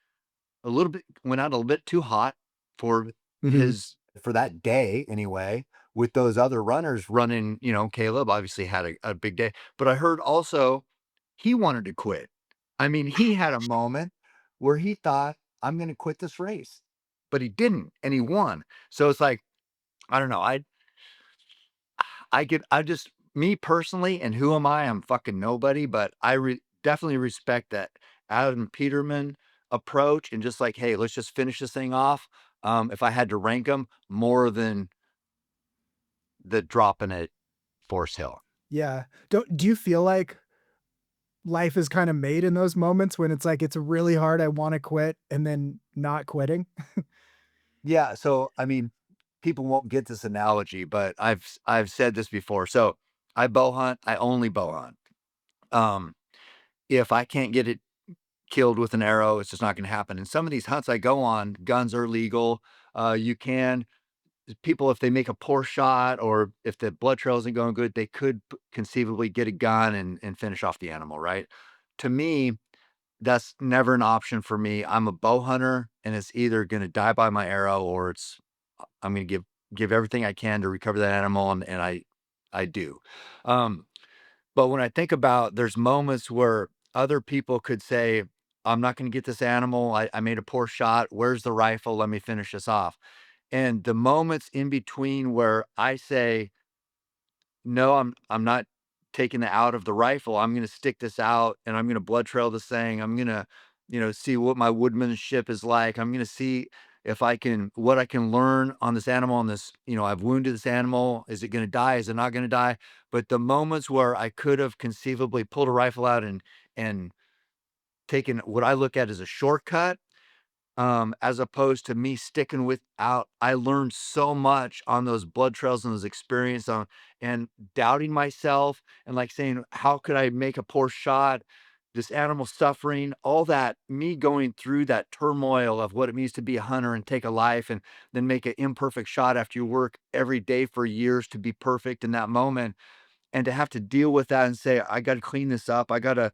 a little bit went out a little bit too hot for Mhm. his for that day anyway, with those other runners running, Caleb obviously had a big day, but I heard also he wanted to quit. I mean, he had a moment where he thought, "I'm gonna quit this race," but he didn't, and he won. So it's like, I don't know, I just me personally, and who am I? I'm fucking nobody, but definitely respect that Adam Peterman approach and just like, hey, let's just finish this thing off. If I had to rank them more than the dropping at Forest Hill. Yeah. Do you feel like life is kinda made in those moments when it's like, it's really hard, I wanna quit, and then not quitting? Yeah, so I mean, people won't get this analogy, but I've said this before. So I bow hunt, I only bow hunt. Um, if I can't get it killed with an arrow, it's just not gonna happen. And some of these hunts I go on, guns are legal. You can people, if they make a poor shot or if the blood trail isn't going good, they could conceivably get a gun and finish off the animal, right? To me, that's never an option for me. I'm a bow hunter, and it's either gonna die by my arrow or I'm gonna give everything I can to recover that animal, and I do. Um, but when I think about there's moments where other people could say, "I'm not gonna get this animal. I made a poor shot. Where's the rifle? Let me finish this off." And the moments in between where I say, "No, I'm not taking it out of the rifle. I'm gonna stick this out and I'm gonna blood trail this thing. I'm gonna, see what my woodmanship is like. I'm gonna see if I can what I can learn on this animal on this, I've wounded this animal. Is it gonna die? Is it not gonna die? But the moments where I could have conceivably pulled a rifle out and taken what I look at as a shortcut, as opposed to me sticking with out. I learned so much on those blood trails and those experience on and doubting myself and like saying, how could I make a poor shot? This animal suffering, all that, me going through that turmoil of what it means to be a hunter and take a life and then make an imperfect shot after you work every day for years to be perfect in that moment. And to have to deal with that and say, I gotta clean this up. I gotta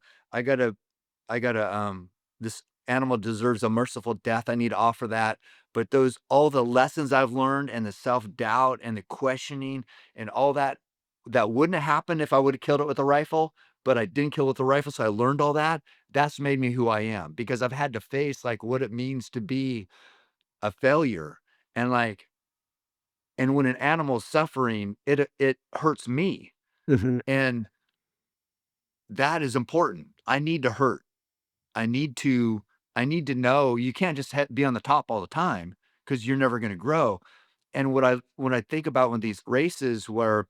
this animal deserves a merciful death. I need to offer that. But those all the lessons I've learned and the self-doubt and the questioning and all that, that wouldn't have happened if I would have killed it with a rifle, but I didn't kill it with a rifle, so I learned all that. That's made me who I am because I've had to face, like, what it means to be a failure. And, like and when an animal's suffering, it hurts me, Mhm. and that is important. I need to hurt. I need to I need to know you can't just be on the top all the time because you're never going to grow. And when I think about when these races where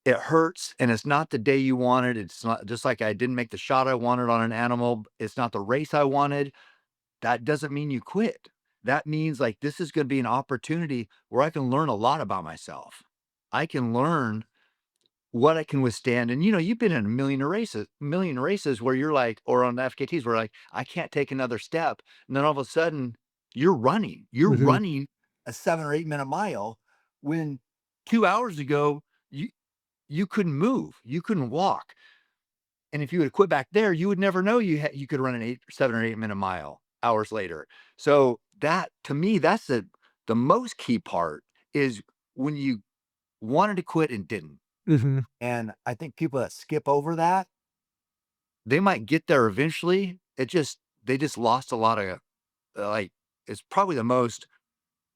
it hurts and it's not the day you wanted, it's not just like I didn't make the shot I wanted on an animal, it's not the race I wanted. That doesn't mean you quit. That means like this is going to be an opportunity where I can learn a lot about myself. I can learn what I can withstand, and, you've been in a million races where you're like or on FKTs where like, "I can't take another step," and then all of a sudden, you're Mhm. running a 7 or 8-minute mile when 2 hours ago, you you couldn't move, you couldn't walk, and if you would quit back there, you would never know you could run an 7 or 8-minute mile hours later. So, that to me, that's the most key part is when you wanted to quit and didn't. Mhm. And I think people that skip over that, they might get there eventually. They just lost a lot of, like, it's probably the most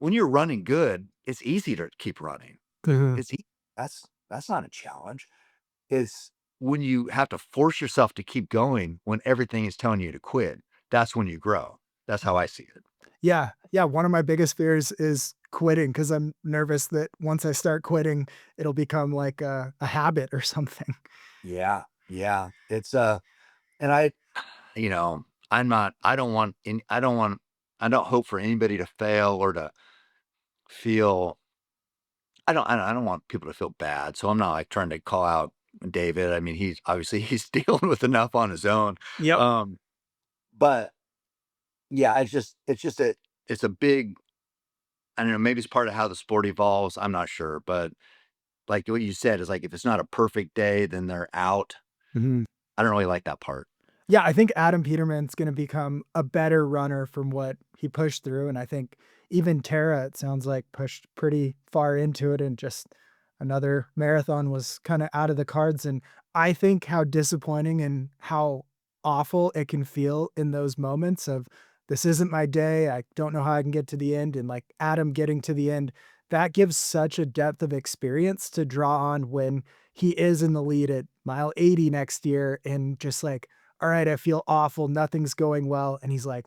when you're running good, it's easy to keep running. Mhm. It's ea that's not a challenge. It's when you have to force yourself to keep going when everything is telling you to quit, that's when you grow. That's how I see it. Yeah, yeah, one of my biggest fears is quitting because 'cause I'm nervous that once I start quitting, it'll become like a habit or something. Yeah, yeah. And I'm not I don't hope for anybody to fail or to feel I don't want people to feel bad, so I'm not, like, trying to call out David. I mean, he's obviously he's dealing with enough on his own. Yep. Um, but yeah, it's a big I don't know, maybe it's part of how the sport evolves, I'm not sure, but like what you said is like if it's not a perfect day, then they're out. Mhm. I don't really like that part. Yeah, I think Adam Peterman's gonna become a better runner from what he pushed through, and I think even Tara, it sounds like, pushed pretty far into it, and just another marathon was kinda out of the cards, and I think how disappointing and how awful it can feel in those moments of, "This isn't my day, I don't know how I can get to the end," and, like, Adam getting to the end, that gives such a depth of experience to draw on when he is in the lead at mile 80 next year and just like, all right, I feel awful. Nothing's going well. And he's like,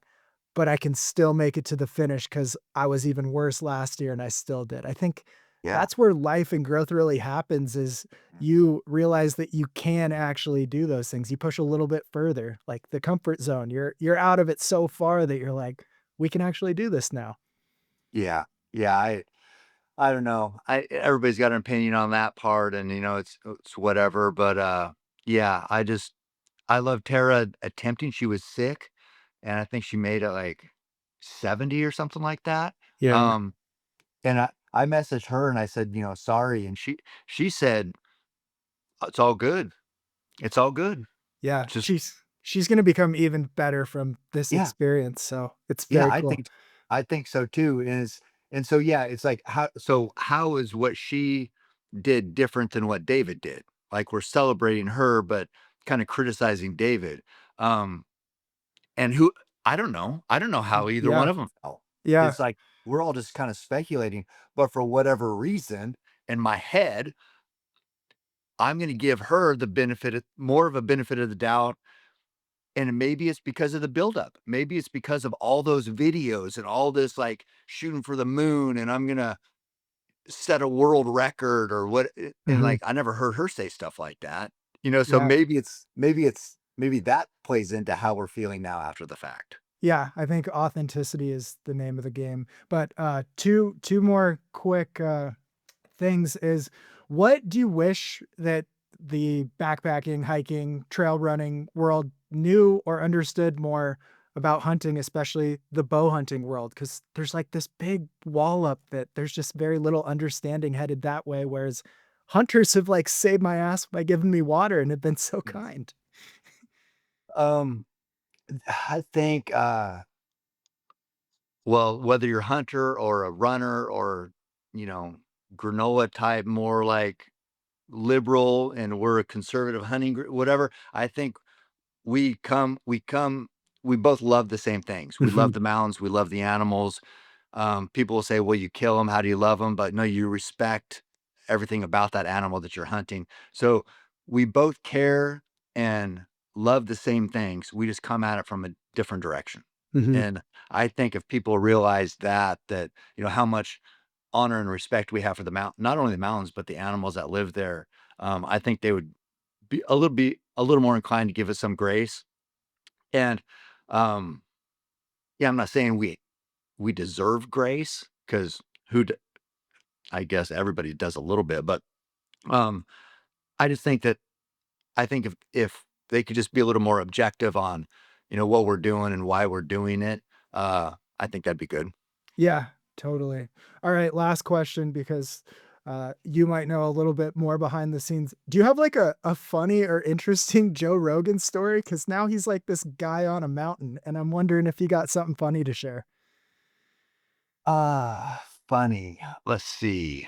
but I can still make it to the finish because I was even worse last year and I still did. I think Yeah. that's where life and growth really happens is you realize that you can actually do those things. You push a little bit further, like the comfort zone. You're out of it so far that you're like, we can actually do this now. Yeah. Yeah, I don't know. I everybody's got an opinion on that part and, it's whatever, but, yeah, I love Tara attempting. She was sick, and I think she made it, like, 70 or something like that. Yeah. And I messaged her and I said, "Sorry," and she said, "It's all good. It's all good. Yeah. Just" She's gonna become even better from this Yeah, experience. So it's yeah, very cool. I think so too, and so, yeah, it's like, how is what she did different than what David did? Like, we're celebrating her, but kinda criticizing David. Um And who I don't know how either one Yeah. of them felt. Yeah. It's like, we're all just kinda speculating, but for whatever reason, in my head, I'm gonna give her the benefit of more of a benefit of the doubt, and maybe it's because of the buildup. Maybe it's because of all those videos and all this, like, shooting for the moon, and I'm gonna set a world record or what and, Mhm. like, I never heard her say stuff like that, so Yeah. maybe that plays into how we're feeling now after the fact. Yeah, I think authenticity is the name of the game. But, two more quick, things is, what do you wish that the backpacking, hiking, trail running world knew or understood more about hunting, especially the bow hunting world? Because there's, like, this big wall up that there's just very little understanding headed that way, whereas hunters have, like, saved my ass by giving me water and have been so Mm. kind. Um, I think, well, whether you're a hunter or a runner or, you know, granola type, more like liberal, and we're a conservative hunting group, whatever, I think we come we come we both love the same things. We love Mhm, the mountains, we love the animals. People will say, "Well, you kill them. How do you love them?" But no, you respect everything about that animal that you're hunting. So we both care and love the same things. We just come at it from a different direction. mhm. And I think if people realize that, how much honor and respect we have for the mountain, not only the mountains, but the animals that live there, I think they would be a little more inclined to give us some grace. And um, yeah, I'm not saying we deserve grace because who d I guess everybody does a little bit, but, um, I just think that I think if they could just be a little more objective on, what we're doing and why we're doing it, I think that'd be good. Yeah, totally. All right, last question because you might know a little bit more behind the scenes. Do you have like a funny or interesting Joe Rogan story? Because now he's like this guy on a mountain, and I'm wondering if you got something funny to share. Funny. Let's see.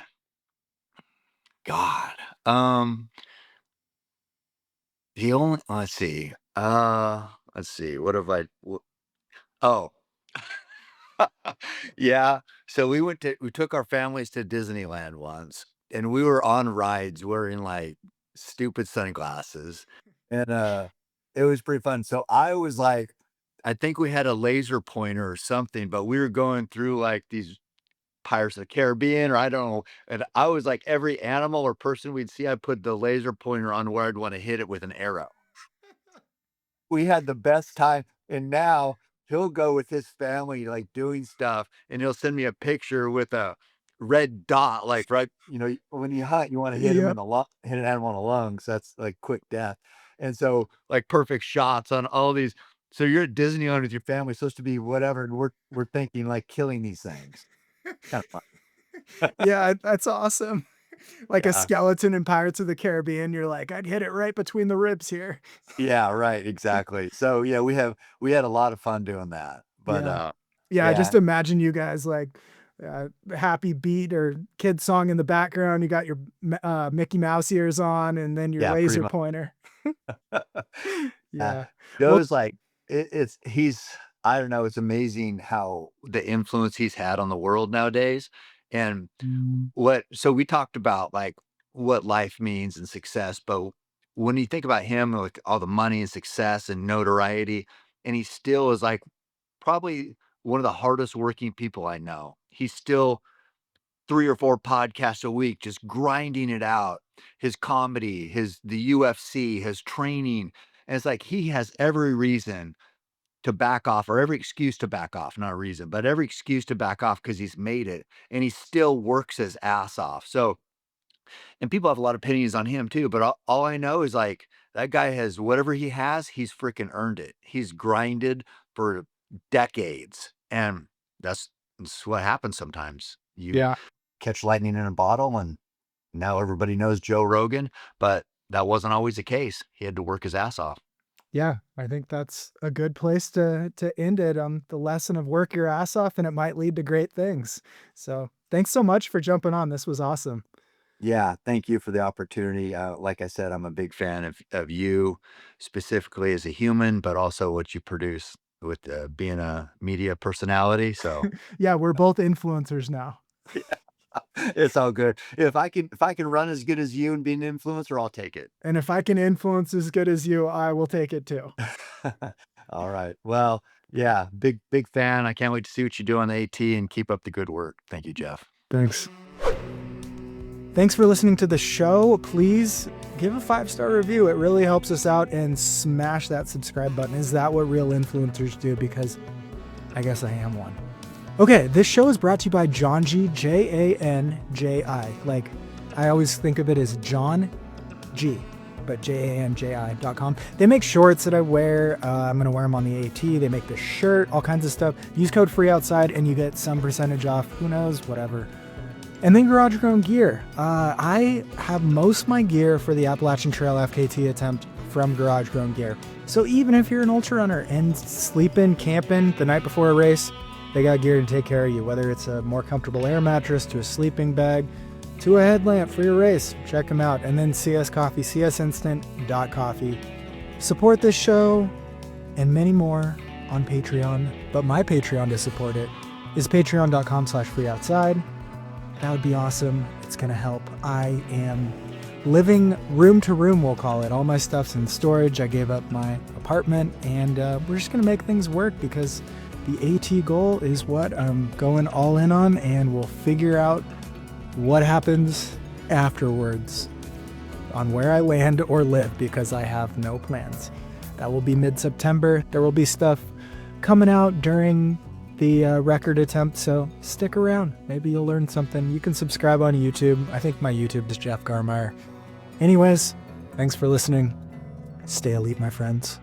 God, um, the only let's see, what have I w oh. Yeah. So we took our families to Disneyland once, and we were on rides wearing, like, stupid sunglasses, and, it was pretty fun. So I was like I think we had a laser pointer or something, but we were going through, like, these Pirates of the Caribbean, or I don't know, and I was like, every animal or person we'd see, I put the laser pointer on where I'd wanna hit it with an arrow. We had the best time, and now he'll go with his family, like, doing stuff, and he'll send me a picture with a red dot, like, right when you hunt, you wanna hit him in Yep. the lung hit an animal in the lungs, that's, like, quick death, and so, like, perfect shots on all these so you're at Disneyland with your family, supposed to be whatever, and we're thinking, like, killing these things. Kinda fun. Yeah, that's awesome. Like a Yeah. skeleton in Pirates of the Caribbean, you're like, I'd hit it right between the ribs here. Yeah, right, exactly. So, yeah, we had a lot of fun doing that, but, Yeah. Yeah, I just yeah, imagine you guys like, happy beat or kid song in the background, you got your Mickey Mouse ears on, and then your yeah, pretty laser much. pointer. Yeah, Yeah. Well, Joe's like it's he's I don't know, it's amazing how the influence he's had on the world nowadays, and what so we talked about, like, what life means and success, but when you think about him, like, all the money and success and notoriety, and he still is, like, probably one of the hardest working people I know. He's still 3 or 4 podcasts a week, just grinding it out. His comedy, the UFC, his training, and it's like he has every reason to back off or every excuse to back off, not a reason, but every excuse to back off because he's made it, and he still works his ass off. So and people have a lot of opinions on him too, but all I know is, like, that guy has whatever he has, he's freaking earned it. He's grinded for decades, and that's that's what happens sometimes. You yeah. catch lightning in a bottle, and now everybody knows Joe Rogan, but that wasn't always the case. He had to work his ass off. Yeah, I think that's a good place to end it on the lesson of work your ass off, and it might lead to great things. So, thanks so much for jumping on. This was awesome. Yeah, thank you for the opportunity. Like I said, I'm a big fan of you specifically as a human, but also what you produce with being a media personality. So Yeah, we're both influencers now. It's all good. If I can run as good as you and be an influencer, I'll take it. And if I can influence as good as you, I will take it too. All right. Well, yeah, big fan. I can't wait to see what you do on the AT and keep up the good work. Thank you, Jeff. Thanks. Thanks for listening to the show. Please give a 5-star review. It really helps us out, and smash that subscribe button. Is that what real influencers do? Because I guess I am one. Okay, this show is brought to you by Janji, Janji. Like, I always think of it as John G, but janji.com. They make shorts that I wear. I'm going to wear them on the AT. They make the shirt, all kinds of stuff. Use code FREEOUTSIDE and you get some percentage off. Who knows? Whatever. And then Garage Grown Gear. I have most of my gear for the Appalachian Trail FKT attempt from Garage Grown Gear. So even if you're an ultra runner and sleeping, camping the night before a race, they got gear to take care of you. Whether it's a more comfortable air mattress to a sleeping bag to a headlamp for your race, check them out. And then CS Coffee, csinstant.coffee. Support this show and many more on Patreon. But my Patreon to support it is patreon.com/freeoutside. That would be awesome. It's going to help. I am living room to room, we'll call it. All my stuff's in storage. I gave up my apartment, and we're just going to make things work because the AT goal is what I'm going all in on, and we'll figure out what happens afterwards on where I land or live, because I have no plans. That will be mid-September. There will be stuff coming out during the record attempt, so stick around. Maybe you'll learn something. You can subscribe on YouTube. I think my YouTube is Jeff Garmeyer. Anyways, thanks for listening. Stay elite, my friends.